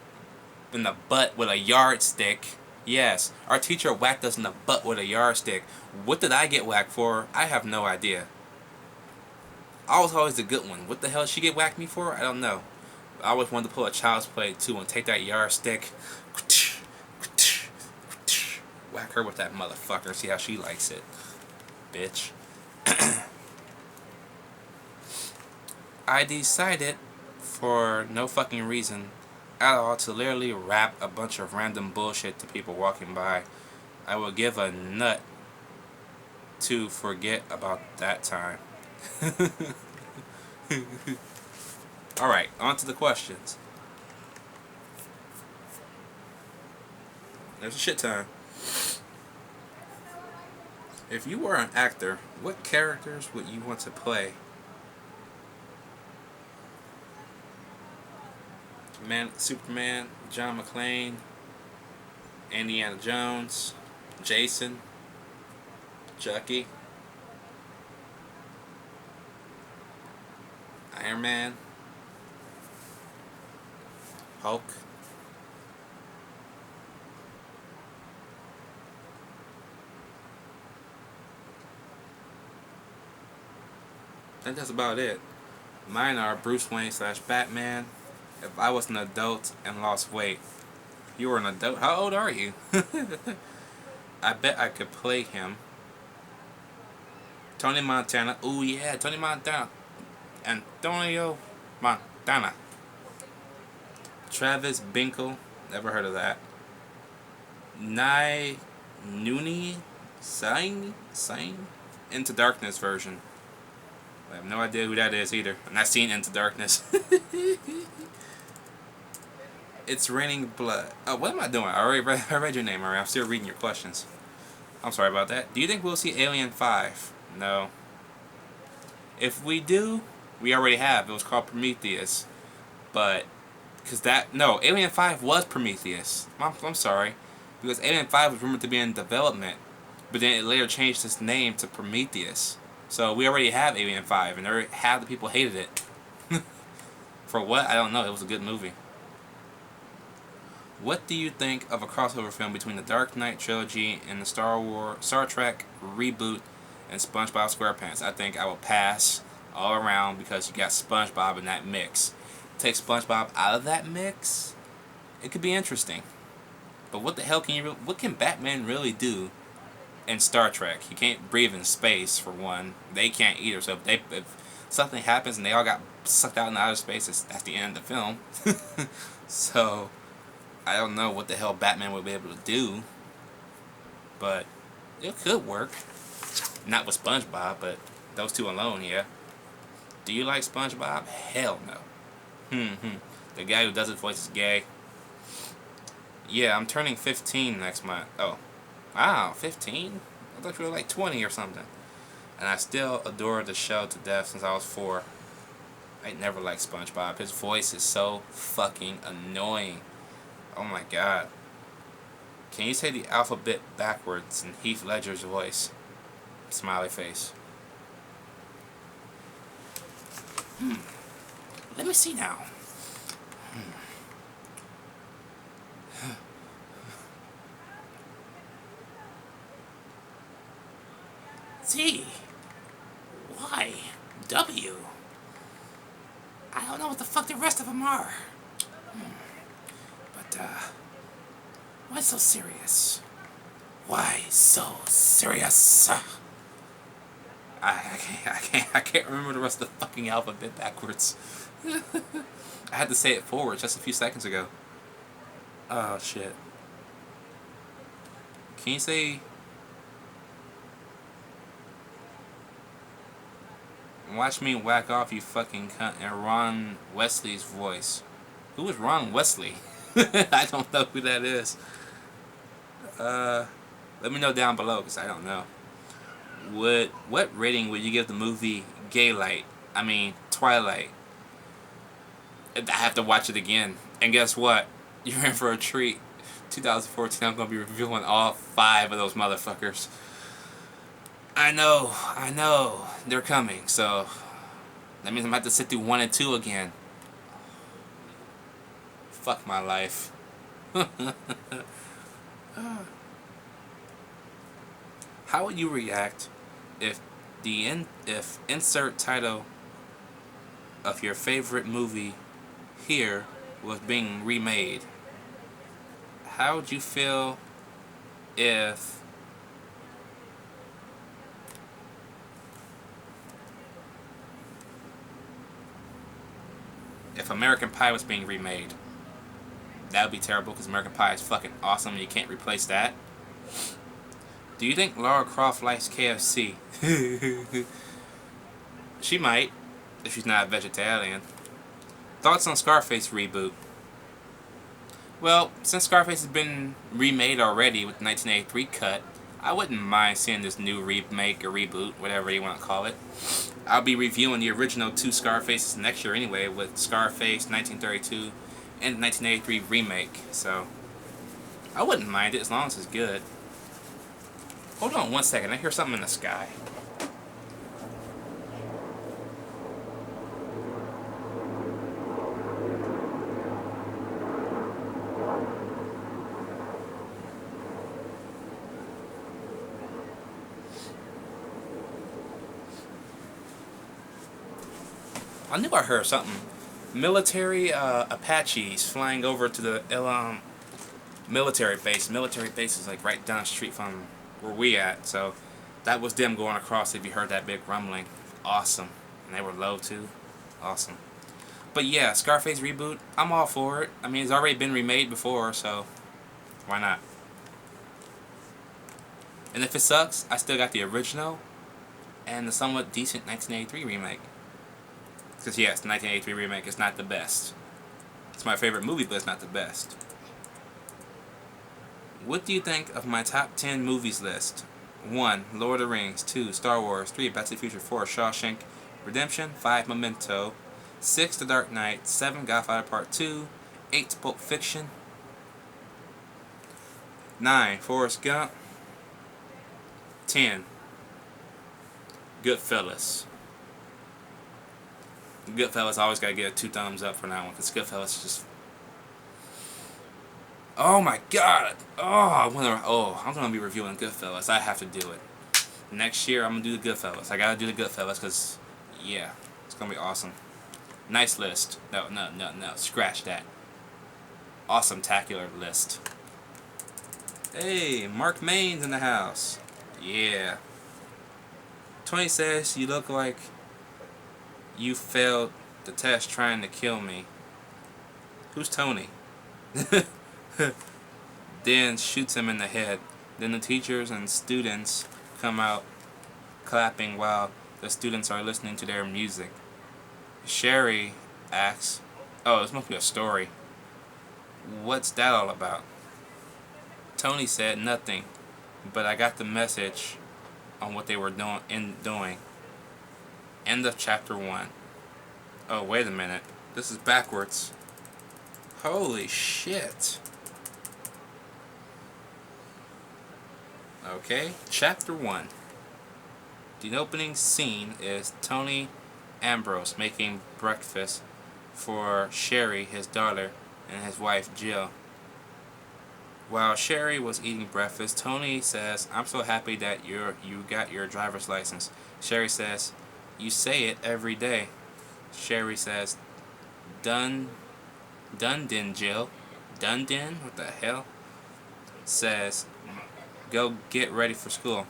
in the butt with a yardstick. Yes, our teacher whacked us in the butt with a yardstick. What did I get whacked for? I have no idea. I was always the good one. What the hell did she get whacked me for? I don't know. I always wanted to pull a child's play too and take that yardstick, whack her with that motherfucker. See how she likes it, bitch. I decided, for no fucking reason at all, to literally rap a bunch of random bullshit to people walking by. I will give a nut to forget about that time. Alright, on to the questions. There's a shit time. If you were an actor, what characters would you want to play? Superman, John McClane, Indiana Jones, Jason, Chucky, Iron Man, Hulk. I think that's about it. Mine are Bruce Wayne / Batman. If I was an adult and lost weight. You were an adult? How old are you? I bet I could play him. Tony Montana. Ooh yeah, Tony Montana. Antonio Montana. Travis Binkle. Never heard of that. Nooney Sign? Into Darkness version. I have no idea who that is either. I'm not seeing Into Darkness. It's Raining Blood. Oh, what am I doing? I read your name already. I'm still reading your questions. I'm sorry about that. Do you think we'll see Alien 5? No. If we do, we already have. It was called Prometheus. But, because that, no, Alien 5 was Prometheus. I'm sorry. Because Alien 5 was rumored to be in development. But then it later changed its name to Prometheus. So we already have Alien 5, and half the people hated it. For what? I don't know. It was a good movie. What do you think of a crossover film between the Dark Knight trilogy and the Star Trek reboot and SpongeBob SquarePants? I think I will pass all around because you got SpongeBob in that mix. Take SpongeBob out of that mix, it could be interesting. But what the hell what can Batman really do in Star Trek? He can't breathe in space, for one. They can't either. So if something happens and they all got sucked out in outer space, that's the end of the film. So I don't know what the hell Batman would be able to do, but it could work. Not with SpongeBob, but those two alone, yeah. Do you like SpongeBob? Hell no. The guy who does his voice is gay. Yeah, I'm turning 15 next month. Oh. Wow, 15? I thought you were like 20 or something. And I still adore the show to death since I was 4. I never liked SpongeBob. His voice is so fucking annoying. Oh my god. Can you say the alphabet backwards in Heath Ledger's voice? Smiley face. Let me see now. Z. Y. W. I don't know what the fuck the rest of them are. But, why so serious? Why so serious? I can't remember the rest of the fucking alphabet backwards. I had to say it forward just a few seconds ago. Oh shit. Can you say "Watch me whack off, you fucking cunt" in Ron Wesley's voice? Who is Ron Wesley? I don't know who that is. Let me know down below, because I don't know. What rating would you give the movie Twilight? I have to watch it again. And guess what? You're in for a treat. 2014, I'm going to be reviewing all 5 of those motherfuckers. I know. They're coming, so that means I'm going to have to sit through 1 and 2 again. Fuck my life. How would you react if insert title of your favorite movie here was being remade? How would you feel if American Pie was being remade? That would be terrible because American Pie is fucking awesome and you can't replace that. Do you think Lara Croft likes KFC? She might, if she's not a vegetarian. Thoughts on Scarface Reboot? Well, since Scarface has been remade already with the 1983 cut, I wouldn't mind seeing this new remake or reboot, whatever you want to call it. I'll be reviewing the original 2 Scarfaces next year anyway, with Scarface 1932 and the 1983 remake, so I wouldn't mind it as long as it's good. Hold on 1 second, I hear something in the sky. I knew I heard something. Military Apaches flying over to the military base. Military base is like right down the street from where we at. So that was them going across. If you heard that big rumbling, awesome. And they were low too, awesome. But yeah, Scarface Reboot, I'm all for it. I mean, it's already been remade before, so why not? And if it sucks, I still got the original. and the somewhat decent 1983 remake. Because yes, the 1983 remake is not the best. It's my favorite movie, but it's not the best. What do you think of my top 10 movies list? 1. Lord of the Rings. 2. Star Wars. 3. Back to the Future. 4. Shawshank Redemption. 5. Memento. 6. The Dark Knight. 7. Godfather Part 2. 8. Pulp Fiction. 9. Forrest Gump. 10. Goodfellas. Goodfellas, I always gotta get a 2 thumbs up for that one, because Goodfellas is just... Oh my god! I'm gonna be reviewing Goodfellas. I have to do it. Next year, I'm gonna do the Goodfellas. I gotta do the Goodfellas, because, yeah, it's gonna be awesome. Nice list. No, scratch that. Awesome-tacular list. Hey, Mark Main's in the house. Yeah. Tony says, you look like you failed the test trying to kill me. Who's Tony? Then shoots him in the head. Then the teachers and students come out clapping while the students are listening to their music. Sherry asks, oh, this must be a story. What's that all about? Tony said nothing, but I got the message on what they were doing. End of chapter 1. Oh, wait a minute. This is backwards. Holy shit. Okay, chapter 1. The opening scene is Tony Ambrose making breakfast for Sherry, his daughter, and his wife Jill. While Sherry was eating breakfast, Tony says, I'm so happy that you got your driver's license. Sherry says, you say it every day. Sherry says, Done din, Jill. Done din? What the hell? Says, go get ready for school.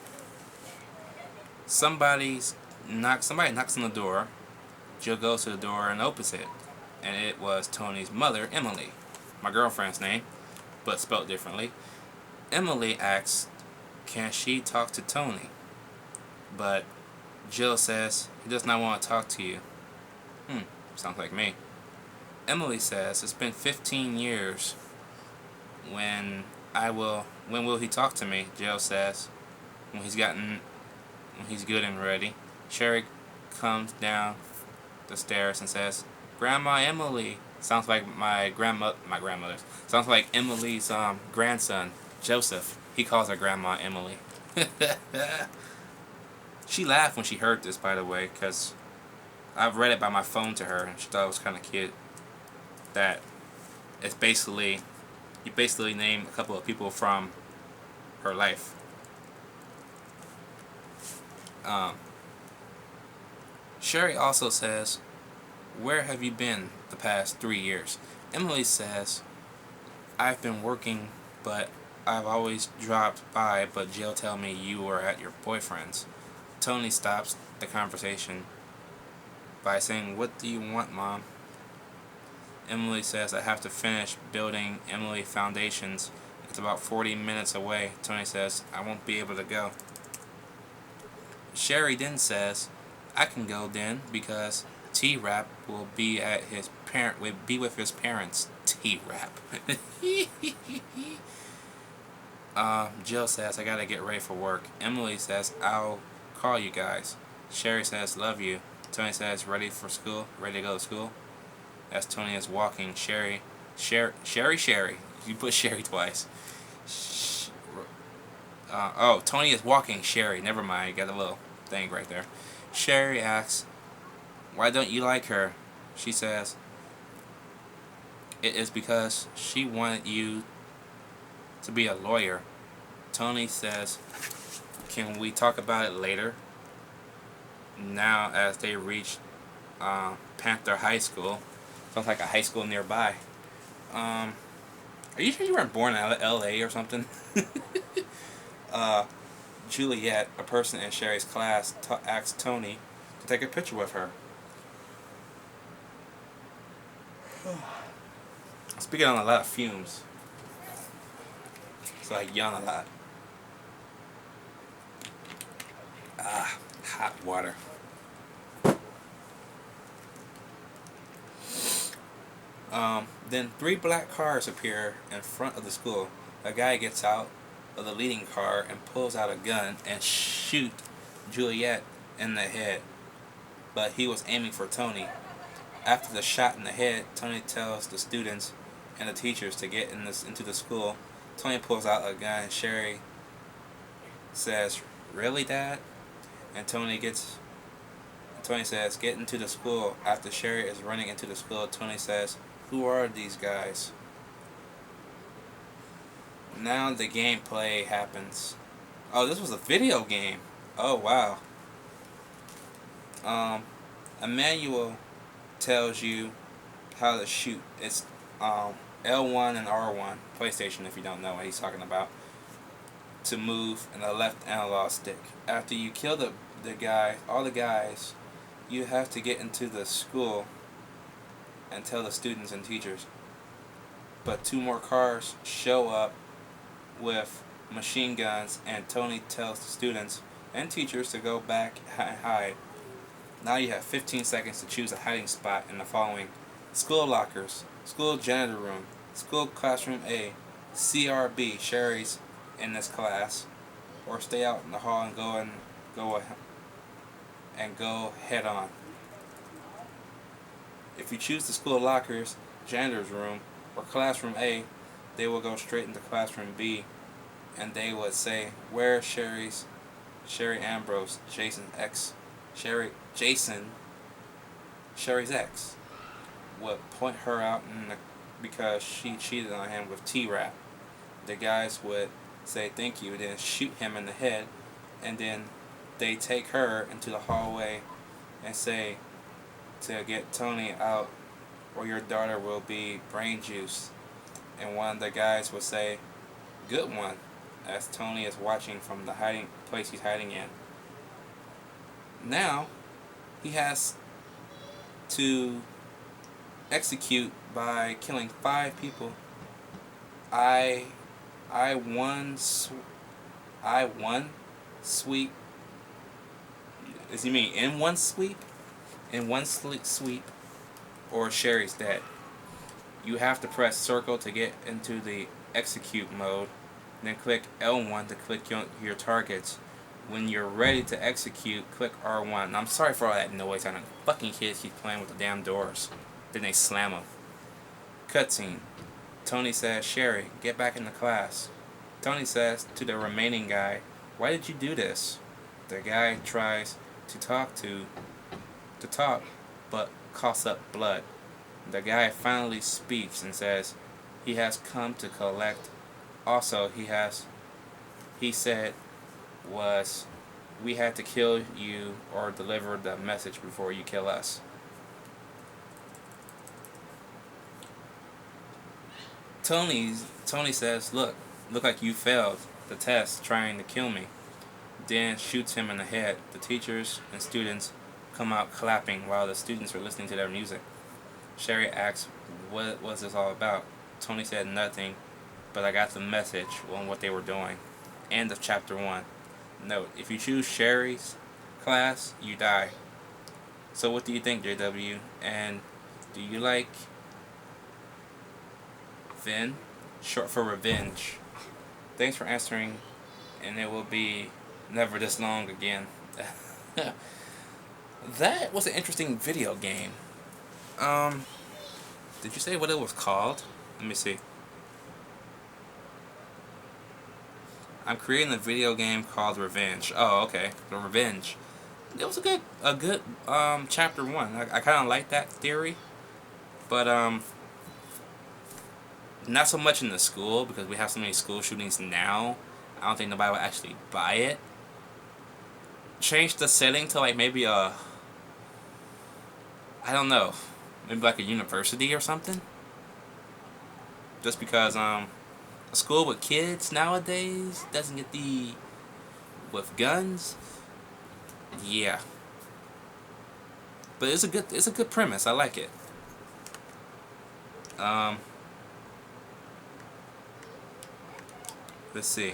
Somebody knocks on the door. Jill goes to the door and opens it. And it was Tony's mother, Emily. My girlfriend's name, but spelled differently. Emily asks, can she talk to Tony? But Jill says, he does not want to talk to you. Sounds like me. Emily says, it's been 15 years. When will he talk to me? Jill says, when he's good and ready. Sherry comes down the stairs and says, Grandma Emily. Sounds like my grandmother's. Sounds like Emily's grandson, Joseph. He calls her Grandma Emily. She laughed when she heard this, by the way, because I've read it by my phone to her, and she thought it was kind of cute. That it's basically, you basically name a couple of people from her life. Sherry also says, where have you been the past 3 years? Emily says, I've been working, but I've always dropped by, but Jill tell me you were at your boyfriend's. Tony stops the conversation by saying, what do you want, Mom? Emily says, I have to finish building Emily Foundations. It's about 40 minutes away. Tony says, I won't be able to go. Sherry then says, I can go then, because T-Rap will be with his parents. T-Rap. Jill says, I gotta get ready for work. Emily says, I'll call you guys. Sherry says, love you. Tony says, ready for school? Ready to go to school? As Tony is walking, Sherry. You put Sherry twice. Tony is walking Sherry. Never mind, got a little thing right there. Sherry asks, why don't you like her? She says, it is because she wanted you to be a lawyer. Tony says, can we talk about it later? Now, as they reach Panther High School, sounds like a high school nearby. Are you sure you weren't born in L.A. or something? Juliet, a person in Sherry's class, asks Tony to take a picture with her. Speaking on a lot of fumes, so I yawn a lot. Hot water. Then 3 black cars appear in front of the school. A guy gets out of the leading car and pulls out a gun and shoot Juliet in the head, but he was aiming for Tony. After the shot in the head, Tony tells the students and the teachers to get into the school. Tony pulls out a gun. Sherry says, "Really, Dad?" And Tony says, "Get into the school." After Sherry is running into the school, Tony says, "Who are these guys?" Now the gameplay happens. Oh, this was a video game. Oh, wow. A manual tells you how to shoot. It's L1 and R1, PlayStation if you don't know what he's talking about, to move, and the left analog stick. After you kill all the guys, you have to get into the school and tell the students and teachers. But 2 more cars show up with machine guns, and Tony tells the students and teachers to go back and hide. Now you have 15 seconds to choose a hiding spot in the following: school lockers, school janitor room, school classroom A, CRB, Sherry's in this class, or stay out in the hall and go head on. If you choose the school lockers, janitor's room, or classroom A, they will go straight into classroom B, and they would say, "Where's Sherry Ambrose, Sherry's ex," would point her out because she cheated on him with T-Rap. The guys would say thank you, then shoot him in the head, and then they take her into the hallway and say to get Tony out or your daughter will be brain juice. And one of the guys will say, "Good one," as Tony is watching from the hiding place he's hiding in. Now he has to execute by killing 5 people. I won sweep. Does he mean in one sweep? In one sweep, or Sherry's dead. You have to press circle to get into the execute mode, then click L1 to click your targets. When you're ready to execute, click R1. And I'm sorry for all that noise. I know fucking kids keep playing with the damn doors. Then they slam them. Cutscene. Tony says, "Sherry, get back in the class." Tony says to the remaining guy, "Why did you do this?" The guy tries to talk, but coughs up blood. The guy finally speaks and says he has come to collect. Also, he said was, "We had to kill you or deliver the message before you kill us." Tony says, look like you failed the test trying to kill me." Then shoots him in the head. The teachers and students come out clapping while the students are listening to their music. Sherry asks, "What was this all about?" Tony said, "Nothing, but I got the message on what they were doing." End of chapter 1. Note, if you choose Sherry's class, you die. So what do you think, JW? And do you like Vin? Short for revenge. Thanks for answering, and it will be never this long again. That was an interesting video game. Did you say what it was called? Let me see. I'm creating a video game called Revenge. Oh, okay. The Revenge. It was a good chapter 1. I kind of like that theory, but not so much in the school because we have so many school shootings now. I don't think nobody would actually buy it. Change the setting to like maybe I don't know, maybe like a university or something. Just because a school with kids nowadays doesn't get with guns. Yeah. But it's a good premise. I like it. Let's see,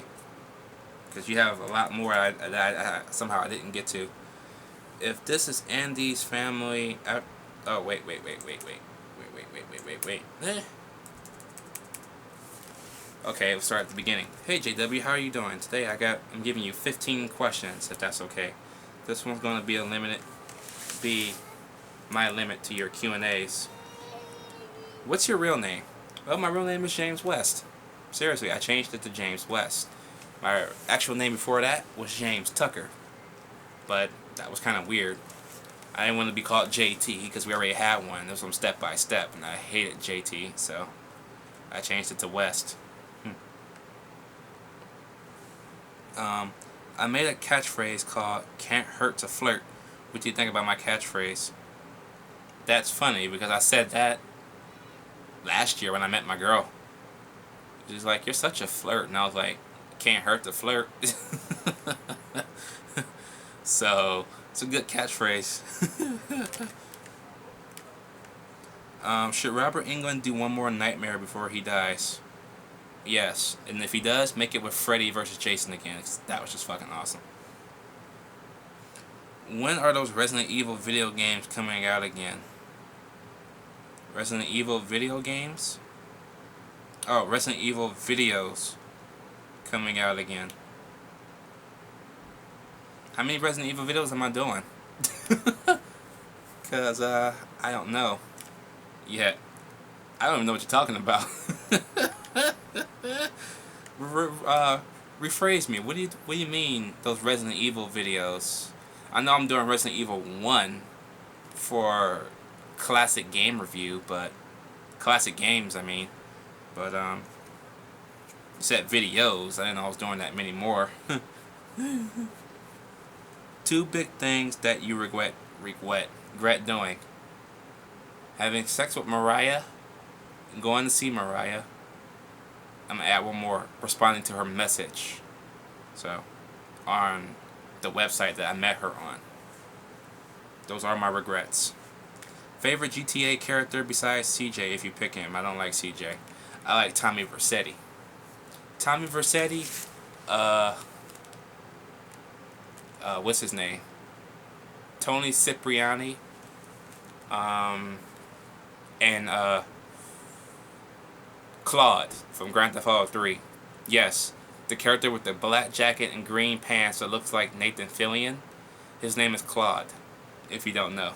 because you have a lot more that I somehow I didn't get to. If this is Andy's family... oh, wait. Okay, we'll start at the beginning. Hey, JW, how are you doing? Today I'm giving you 15 questions, if that's okay. This one's going to be my limit to your Q&As. What's your real name? Well, my real name is James West. Seriously, I changed it to James West. My actual name before that was James Tucker. But that was kind of weird. I didn't want to be called JT because we already had one. There was some step by step, and I hated JT, so I changed it to West. I made a catchphrase called "Can't hurt to flirt." What do you think about my catchphrase? That's funny because I said that last year when I met my girl. She's like, "You're such a flirt," and I was like, "Can't hurt to flirt." So it's a good catchphrase. Should Robert Englund do one more nightmare before he dies? Yes, and if he does, make it with Freddy versus Jason again, 'cause that was just fucking awesome. When are those Resident Evil video games coming out again? Resident Evil video games? Oh, Resident Evil videos coming out again. How many Resident Evil videos am I doing? Because, I don't know yet. I don't even know what you're talking about. Rephrase me. What do you mean, those Resident Evil videos? I know I'm doing Resident Evil 1 for classic game review, but classic games, I mean. But you said videos. I didn't know I was doing that many more. 2 big things that you regret doing: having sex with Mariah, going to see Mariah. I'm gonna add one more: responding to her message. So, on the website that I met her on. Those are my regrets. Favorite GTA character besides CJ, if you pick him. I don't like CJ. I like Tommy Vercetti. Tommy Vercetti, what's his name? Tony Cipriani, and Claude from Grand Theft Auto 3. Yes, the character with the black jacket and green pants that looks like Nathan Fillion. His name is Claude, if you don't know.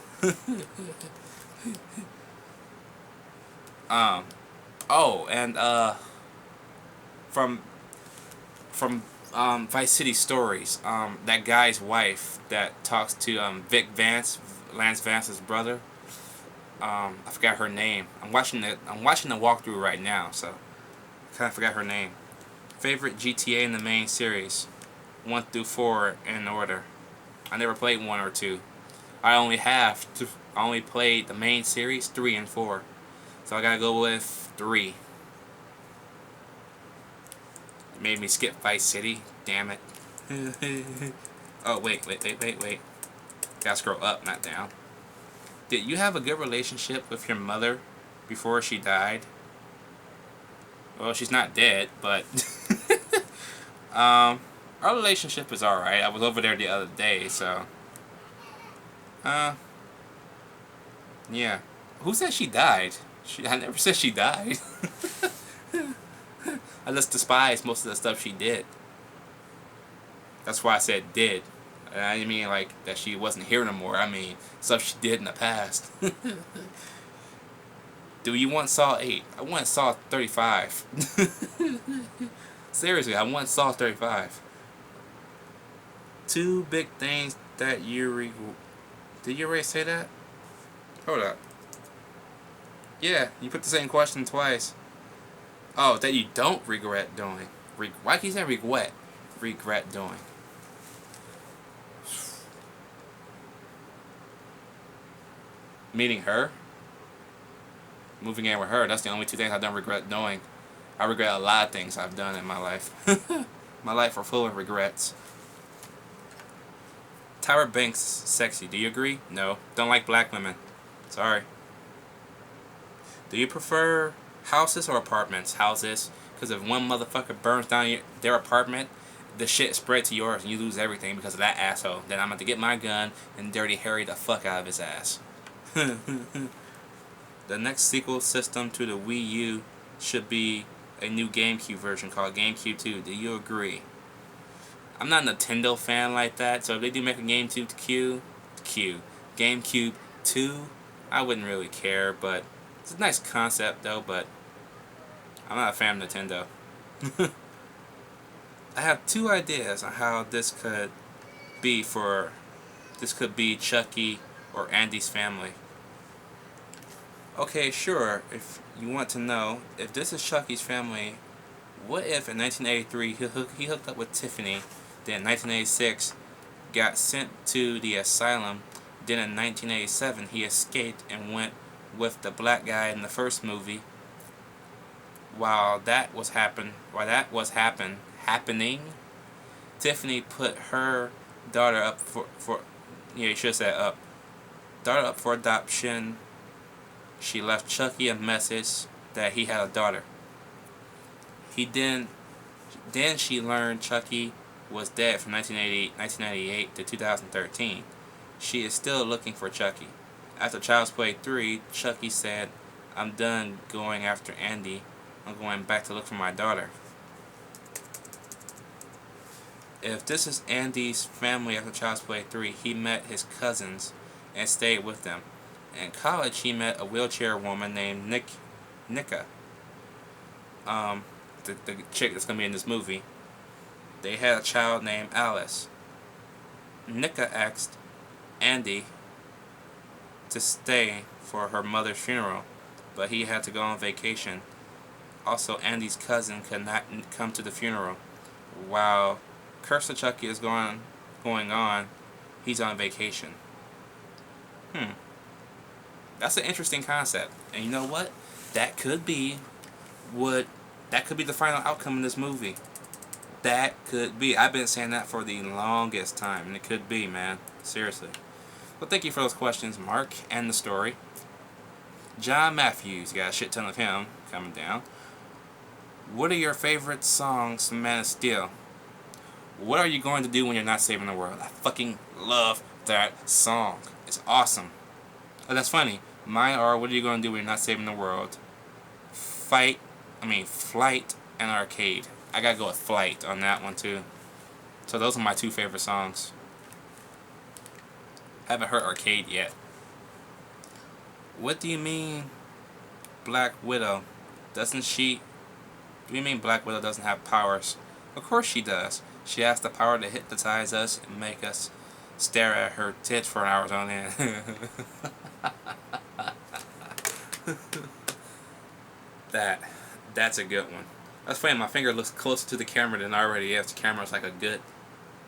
Oh, and from Vice City Stories, that guy's wife that talks to Vic Vance, Lance Vance's brother. I forgot her name. I'm watching the walkthrough right now, so I kind of forgot her name. Favorite GTA in the main series, 1 through 4 in order. I never played 1 or 2. I only played the main series 3 and 4, so I gotta go with 3. You made me skip Vice City. Damn it. Oh wait. Gotta scroll up, not down. Did you have a good relationship with your mother before she died? Well, she's not dead, but our relationship is alright. I was over there the other day, so yeah. Who said she died? I never said she died. I just despise most of the stuff she did. That's why I said did. I didn't mean like that she wasn't here no more. I mean stuff she did in the past. Do you want Saw 8? I want Saw 35. Seriously, I want Saw 35. 2 big things that you Did you already say that? Hold up. Yeah, you put the same question twice. Oh, that you don't regret doing. Why can't you say regret? Regret doing. Meeting her? Moving in with her. That's the only 2 things I don't regret doing. I regret a lot of things I've done in my life. My life are full of regrets. Tyra Banks sexy. Do you agree? No. Don't like black women. Sorry. Do you prefer houses or apartments? Houses. Because if one motherfucker burns down their apartment, the shit spread to yours and you lose everything because of that asshole, then I'm going to get my gun and Dirty Harry the fuck out of his ass. The next sequel system to the Wii U should be a new GameCube version called GameCube 2. Do you agree? I'm not a Nintendo fan like that, so if they do make a GameCube 2, I wouldn't really care, but it's a nice concept though, but I'm not a fan of Nintendo. I have two ideas on how this could be Chucky or Andy's family. Okay, sure, if you want to know, if this is Chucky's family, what if in 1983 he hooked up with Tiffany, then in 1986 got sent to the asylum, then in 1987 he escaped and went with the black guy in the first movie. While that was happening, Tiffany put her daughter up for you should have said up. Daughter up for adoption. She left Chucky a message that he had a daughter. Then she learned Chucky was dead from 1998 to 2013. She is still looking for Chucky. After Child's Play 3, Chucky said, "I'm done going after Andy. I'm going back to look for my daughter." If this is Andy's family after Child's Play 3, he met his cousins and stayed with them. In college, he met a wheelchair woman named Nika. The chick that's going to be in this movie. They had a child named Alice. Nika asked Andy to stay for her mother's funeral, but he had to go on vacation. Also, Andy's cousin could not come to the funeral. While Curse of Chucky is going on, he's on vacation. That's an interesting concept. And you know what? That could be the final outcome in this movie. That could be. I've been saying that for the longest time, and it could be, man. Seriously. Well, thank you for those questions, Mark, and the story. John Matthews, you got a shit ton of him coming down. What are your favorite songs from Man of Steel? What are you going to do when you're not saving the world? I fucking love that song. It's awesome. Oh, that's funny. Mine are, what are you going to do when you're not saving the world? Flight, and Arcade. I gotta go with Flight on that one too. So those are my two favorite songs. Haven't heard Arcade yet. What do you mean Black Widow? Do you mean Black Widow doesn't have powers? Of course she does. She has the power to hypnotize us and make us stare at her tits for hours on end. That's a good one. That's funny, my finger looks closer to the camera than it already is. The camera's like a good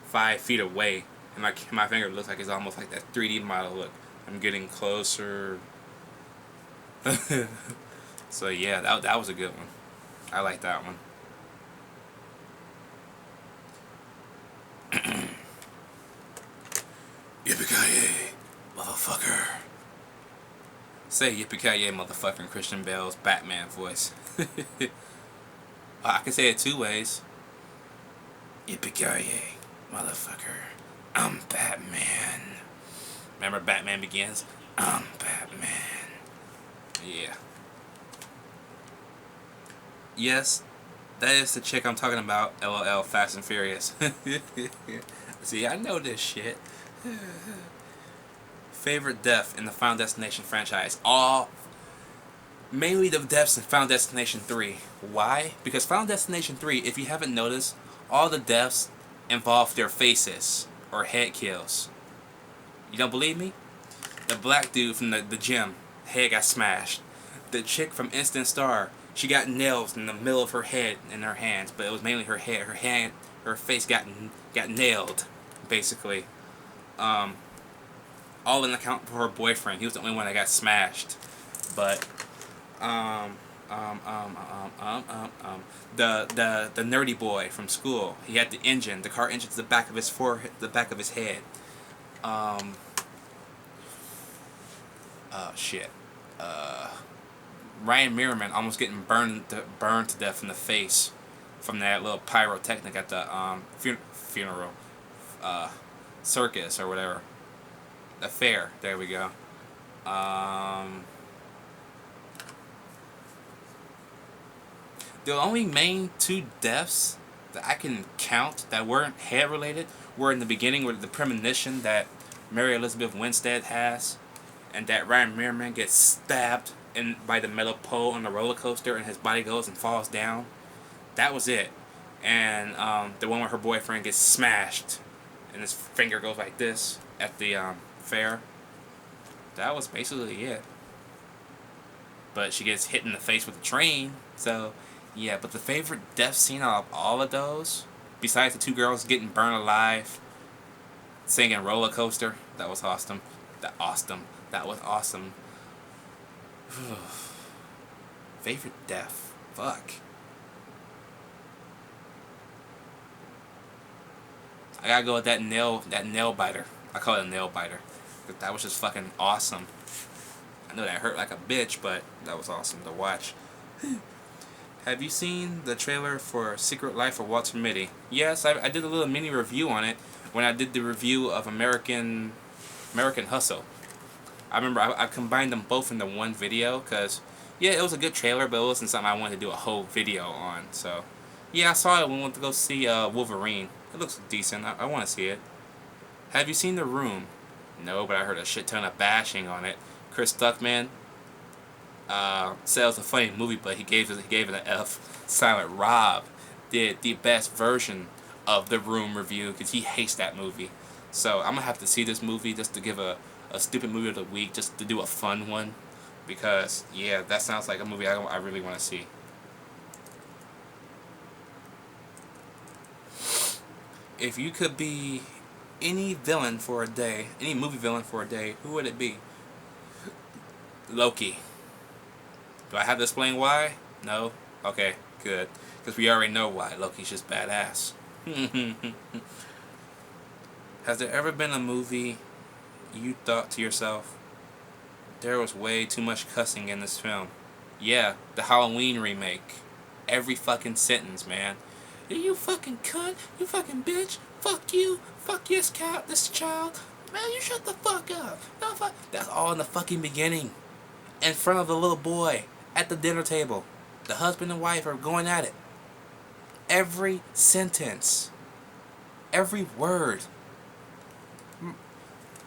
5 feet away. And my finger looks like it's almost like that 3D model look. I'm getting closer. So yeah, that was a good one. I like that one. Yippee-ki-yay, motherfucker. Say yippee-ki-yay, motherfucker, in Christian Bale's Batman voice. I can say it two ways. Yippee-ki-yay, motherfucker. I'm Batman. Remember Batman Begins? I'm Batman. Yeah. Yes, that is the chick I'm talking about. LOL, Fast and Furious. See, I know this shit. Favorite death in the Final Destination franchise? Mainly the deaths in Final Destination 3. Why? Because Final Destination 3, if you haven't noticed, all the deaths involve their faces or head kills. You don't believe me? The black dude from the gym, head got smashed. The chick from Instant Star, she got nails in the middle of her head and her hands, but it was mainly her head. Her face got nailed, basically. All in account for her boyfriend. He was the only one that got smashed. But the nerdy boy from school, he had the car engine to the back of his forehead, the back of his head. Ryan Merriman almost getting burned to death in the face from that little pyrotechnic at the funeral, uh, circus or whatever, the fair. There we go. The only main two deaths that I can count that weren't head related were in the beginning with the premonition that Mary Elizabeth Winstead has, and that Ryan Merriman gets stabbed by the metal pole on the roller coaster and his body goes and falls down. That was it. And the one where her boyfriend gets smashed and his finger goes like this at the fair. That was basically it. But she gets hit in the face with a train, so yeah. But the favorite death scene out of all of those, besides the two girls getting burned alive, singing Roller Coaster, that was awesome. That was awesome. Favorite death? Fuck. I gotta go with that nail biter. I call it a nail biter. But that was just fucking awesome. I know that hurt like a bitch, but that was awesome to watch. Have you seen the trailer for Secret Life of Walter Mitty? Yes, I did a little mini review on it when I did the review of American Hustle. I remember I combined them both into one video because, yeah, it was a good trailer, but it wasn't something I wanted to do a whole video on. So, yeah, I saw it when we went to go see Wolverine. It looks decent. I want to see it. Have you seen The Room? No, but I heard a shit ton of bashing on it. Chris Stuckman said it was a funny movie, but he gave it an F. Silent Rob did the best version of The Room review because he hates that movie. So I'm gonna have to see this movie just to give a stupid movie of the week, just to do a fun one, because yeah, that sounds like a movie I really want to see. If you could be any villain for a day, any movie villain for a day, who would it be? Loki. Do I have to explain why? No? Okay, good. Because we already know why. Loki's just badass. Has there ever been a movie you thought to yourself, there was way too much cussing in this film? Yeah, the Halloween remake. Every fucking sentence, man. You fucking cunt, you fucking bitch, fuck you, fuck this child, man, you shut the fuck up. No, fuck. That's all in the fucking beginning. In front of the little boy, at the dinner table. The husband and wife are going at it. Every sentence. Every word.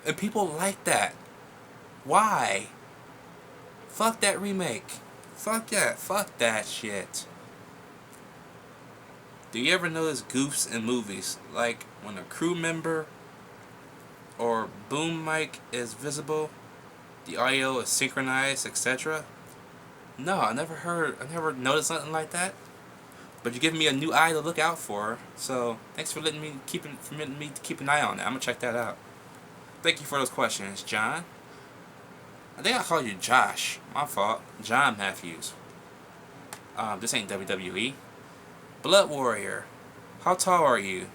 And people like that. Why? Fuck that remake. Fuck that. Fuck that shit. Do you ever notice goofs in movies? Like when a crew member or boom mic is visible, the audio is synchronized, etc.? No, I never noticed something like that. But you're giving me a new eye to look out for. So thanks for permitting me to keep an eye on it. I'm gonna check that out. Thank you for those questions, John. I think I called you Josh. My fault. John Matthews. This ain't WWE. Blood Warrior. How tall are you?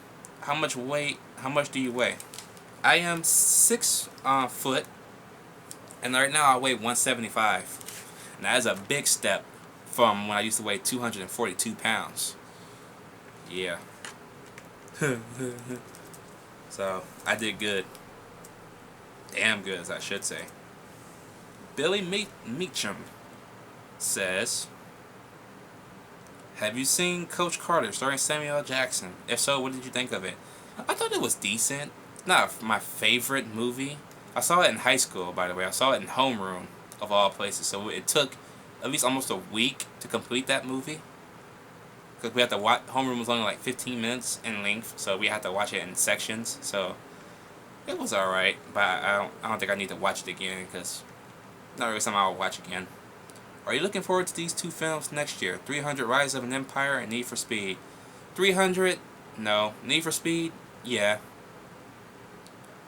How much do you weigh? I am 6 foot, and right now I weigh 175. And that is a big step from when I used to weigh 242 pounds. Yeah. So, I did good. Damn good, as I should say. Billy Meacham says, have you seen Coach Carter starring Samuel L. Jackson? If so, what did you think of it? I thought it was decent. Not my favorite movie. I saw it in high school, by the way. I saw it in homeroom, of all places. So it took at least almost a week to complete that movie. Because we had to watch, homeroom was only like 15 minutes in length, so we had to watch it in sections. So it was alright, but I don't think I need to watch it again, because not really something I'll watch again. Are you looking forward to these 2 films next year? 300 Rise of an Empire and Need for Speed. 300? No. Need for Speed? Yeah.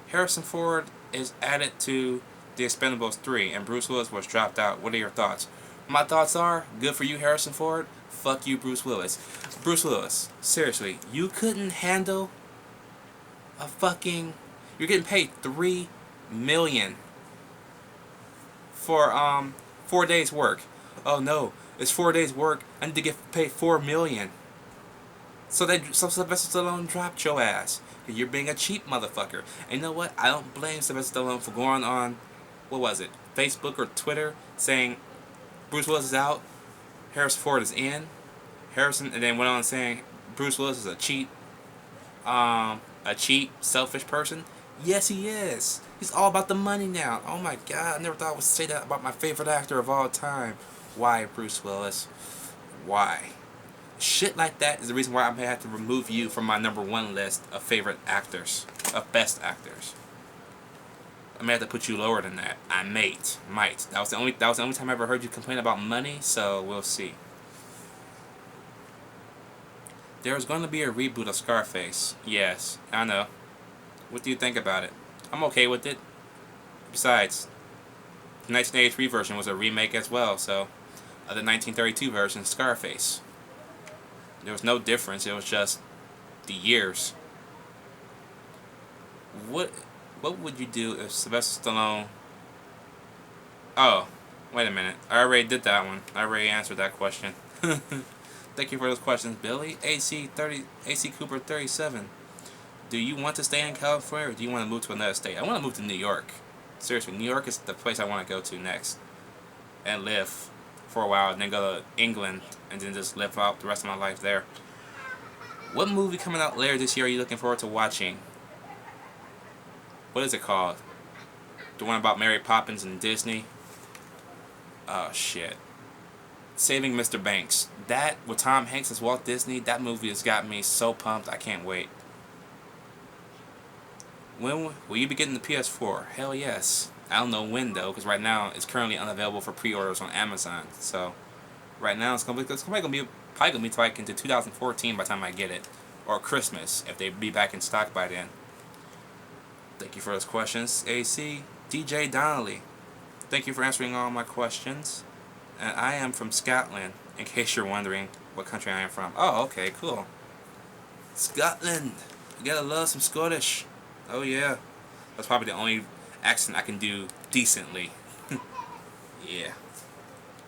Harrison Ford is added to The Expendables 3 and Bruce Willis was dropped out. What are your thoughts? My thoughts are, good for you, Harrison Ford. Fuck you, Bruce Willis. Bruce Willis, seriously, you couldn't handle a fucking... You're getting paid $3 million for 4 days work. Oh no, it's 4 days work. I need to get paid $4 million. So Sylvester Stallone dropped your ass. You're being a cheap motherfucker. And you know what? I don't blame Sylvester Stallone for going on, what was it, Facebook or Twitter, saying Bruce Willis is out, Harrison Ford is in, and then went on saying Bruce Willis is a cheap, selfish person. Yes, he is. He's all about the money now. Oh my God, I never thought I would say that about my favorite actor of all time. Why, Bruce Willis? Why? Shit like that is the reason why I may have to remove you from my #1 list of favorite actors, of best actors. I may have to put you lower than that. I might. That was the only time I ever heard you complain about money. So we'll see. There's going to be a reboot of Scarface. Yes, I know. What do you think about it? I'm okay with it. Besides, the 1983 version was a remake as well, so of the 1932 version, Scarface. There was no difference. It was just the years. What would you do if Sylvester Stallone... Oh, wait a minute. I already did that one. I already answered that question. Thank you for those questions, Billy. AC Cooper 37. Do you want to stay in California or do you want to move to another state? I want to move to New York. Seriously, New York is the place I want to go to next. And live for a while and then go to England and then just live out the rest of my life there. What movie coming out later this year are you looking forward to watching? What is it called? The one about Mary Poppins and Disney? Oh shit. Saving Mr. Banks. That, with Tom Hanks as Walt Disney, that movie has got me so pumped, I can't wait. When will you be getting the PS4? Hell yes. I don't know when though, because right now it's currently unavailable for pre-orders on Amazon. So right now it's probably gonna be like into 2014 by the time I get it, or Christmas if they be back in stock by then. Thank you for those questions, AC. DJ Donnelly. Thank you for answering all my questions. And I am from Scotland, in case you're wondering what country I am from. Oh, okay, cool. Scotland. You gotta love some Scottish. Oh yeah. That's probably the only accent I can do decently. Yeah.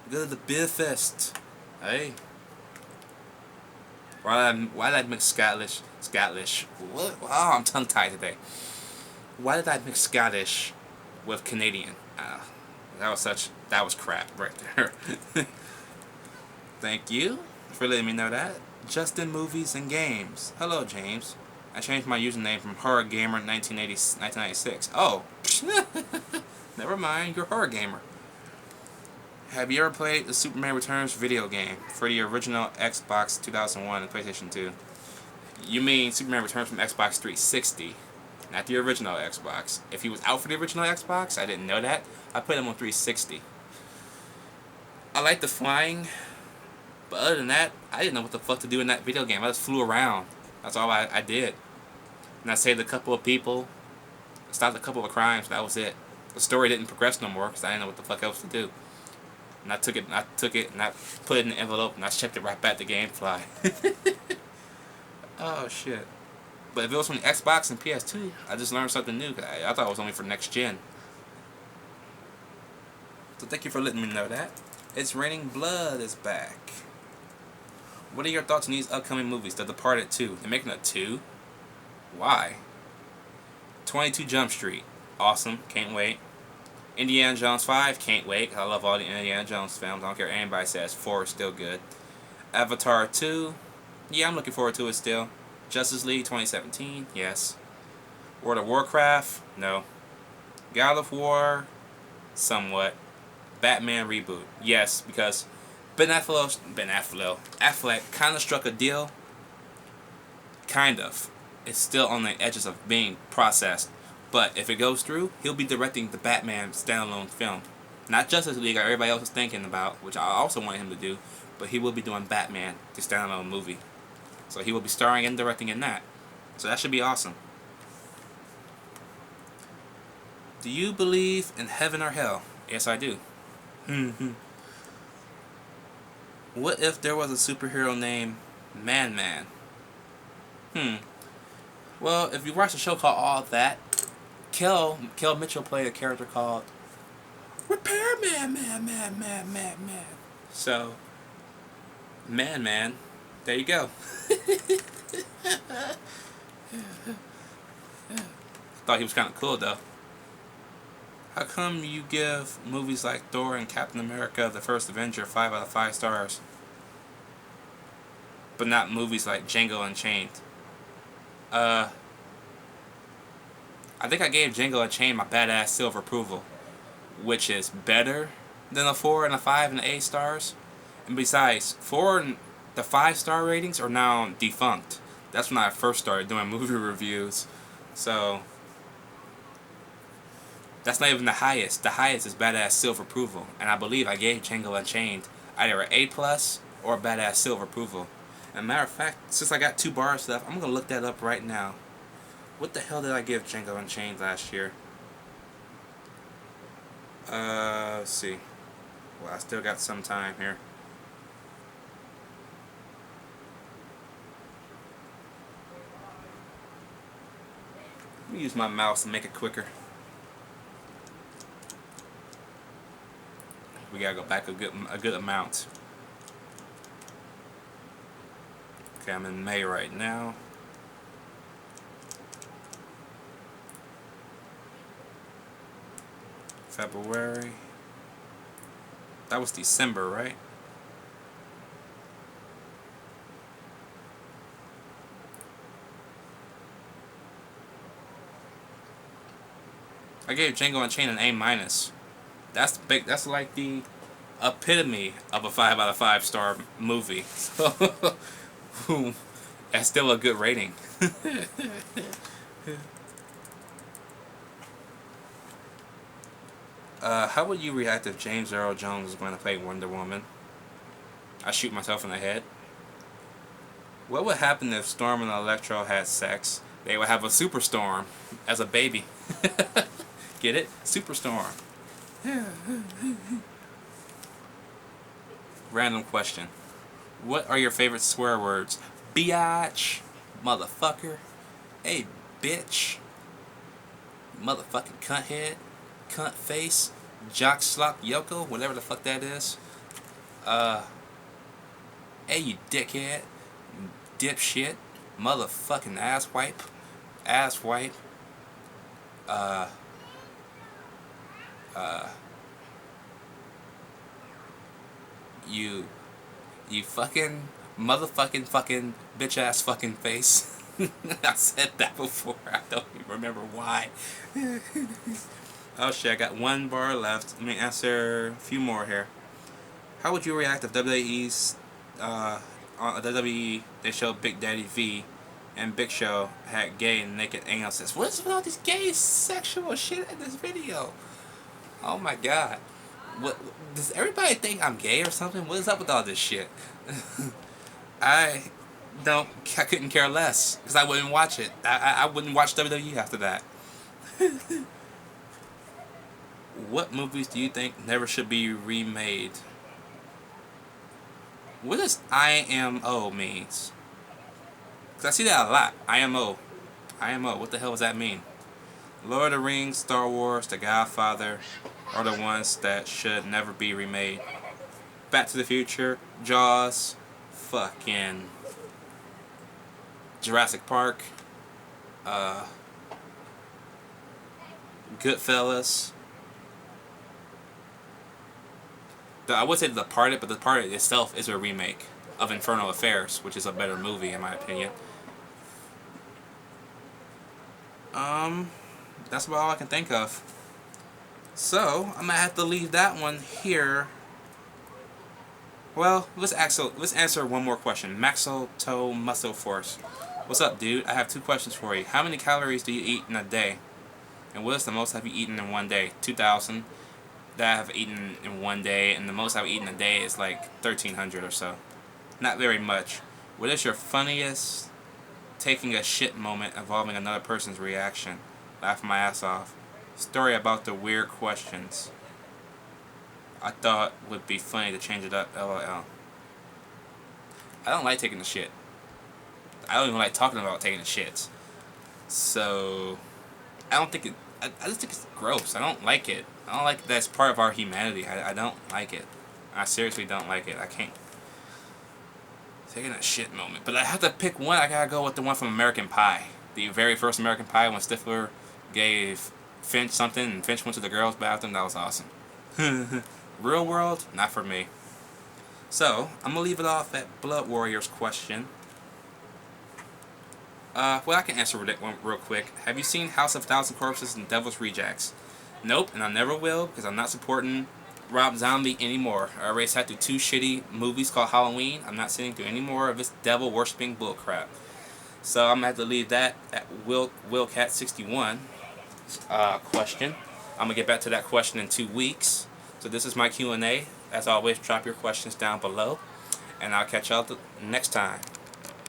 Go to the beer fest. Hey. Why did I mix Scottish? What? Wow, I'm tongue tied today. Why did I mix Scottish with Canadian? That was crap right there. Thank you for letting me know that. Justin Movies and Games. Hello, James. I changed my username from Horror Gamer 1996. Oh, never mind. You're Horror Gamer. Have you ever played the Superman Returns video game for the original Xbox 2001 and PlayStation 2? You mean Superman Returns from Xbox 360, not the original Xbox. If he was out for the original Xbox, I didn't know that. I played him on 360. I like the flying, but other than that, I didn't know what the fuck to do in that video game. I just flew around. That's all I did. And I saved a couple of people, stopped a couple of crimes, that was it. The story didn't progress no more because I didn't know what the fuck else to do. And I took it and I put it in the envelope and I shipped it right back to GameFly. Oh shit. But if it was from the Xbox and PS2, I just learned something new. I thought it was only for next gen. So thank you for letting me know that. It's Raining Blood is back. What are your thoughts on these upcoming movies? The Departed 2. They're making a 2? Why? 22 Jump Street. Awesome. Can't wait. Indiana Jones 5. Can't wait. I love all the Indiana Jones films. I don't care what anybody says. 4 is still good. Avatar 2. Yeah, I'm looking forward to it still. Justice League 2017. Yes. World of Warcraft. No. God of War. Somewhat. Batman Reboot. Yes, because Affleck kind of struck a deal. Kind of. It's still on the edges of being processed. But if it goes through, he'll be directing the Batman standalone film. Not Justice League like everybody else is thinking about, which I also want him to do, but he will be doing Batman, the standalone movie. So he will be starring and directing in that. So that should be awesome. Do you believe in heaven or hell? Yes, I do. What if there was a superhero named Man-Man? Well, if you watch a show called All That, Kel Mitchell played a character called Repairman, man. So, Man-Man There you go. Thought he was kind of cool though. How come you give movies like Thor and Captain America: The First Avenger 5 out of 5 stars, but not movies like Django Unchained? I think I gave Django Unchained my badass silver approval, which is better than a 4 and a 5 and 8 stars. And besides, 4 and the 5-star ratings are now defunct. That's when I first started doing movie reviews. So that's not even the highest. The highest is badass silver approval, and I believe I gave Django Unchained either an A+ or a badass silver approval. And matter of fact, since I got 2 bars left, I'm gonna look that up right now. What the hell did I give Django Unchained last year? Let's see. Well, I still got some time here. Let me use my mouse to make it quicker. We gotta go back a good amount. Okay, I'm in May right now. February. That was December, right? I gave Django Unchained an A-. That's big. That's like the epitome of a 5 out of 5 star movie. So that's still a good rating. How would you react if James Earl Jones was going to play Wonder Woman? I shoot myself in the head. What would happen if Storm and Electro had sex? They would have a superstorm as a baby. Get it? Superstorm. Random question. What are your favorite swear words? Biatch, motherfucker, hey bitch, motherfucking cunthead, cunt face, jock slop yoko, whatever the fuck that is. Hey you dickhead, dipshit, motherfucking asswipe, you fucking fucking bitch ass fucking face. I said that before. I don't even remember why. Oh shit, I got 1 bar left. Let me answer a few more here. How would you react if WWE's on WWE they showed Big Daddy V and Big Show had gay and naked analysis? What's with all this gay sexual shit in this video? Oh my god. What does everybody think I'm gay or something? What is up with all this shit? I couldn't care less because I wouldn't watch it. I wouldn't watch WWE after that. What movies do you think never should be remade? What does IMO means? Because I see that a lot. IMO. What the hell does that mean? Lord of the Rings, Star Wars, The Godfather are the ones that should never be remade. Back to the Future, Jaws, fucking Jurassic Park, Goodfellas. I would say The Departed, but The Departed itself is a remake of Infernal Affairs, which is a better movie in my opinion. That's about all I can think of. So I'm gonna have to leave that one here. Well, let's answer one more question. Maxo Toe Muscle Force. What's up, dude? I have 2 questions for you. How many calories do you eat in a day? And what is the most have you eaten in one day? 2,000 that I have eaten in one day, and the most I've eaten a day is like 1,300 or so. Not very much. What is your funniest taking a shit moment involving another person's reaction? Laugh my ass off. Story about the weird questions. I thought would be funny to change it up. LOL. I don't like taking the shit. I don't even like talking about taking the shits. So I don't think it. I just think it's gross. I don't like it. I don't like that's part of our humanity. I don't like it. I seriously don't like it. I can't. Taking a shit moment. But I have to pick one. I gotta go with the one from American Pie. The very first American Pie when Stifler gave Finch something and Finch went to the girls' bathroom. That was awesome. Real world, not for me. So, I'm gonna leave it off at Blood Warriors question. Well, I can answer that one real quick. Have you seen House of Thousand Corpses and Devil's Rejects? Nope, and I never will because I'm not supporting Rob Zombie anymore. I already sat through 2 shitty movies called Halloween. I'm not sitting through any more of this devil worshipping bullcrap. So I'm gonna have to leave that at Willcat61 question. I'm gonna get back to that question in 2 weeks. So this is my Q&A. As always, drop your questions down below, and I'll catch y'all next time.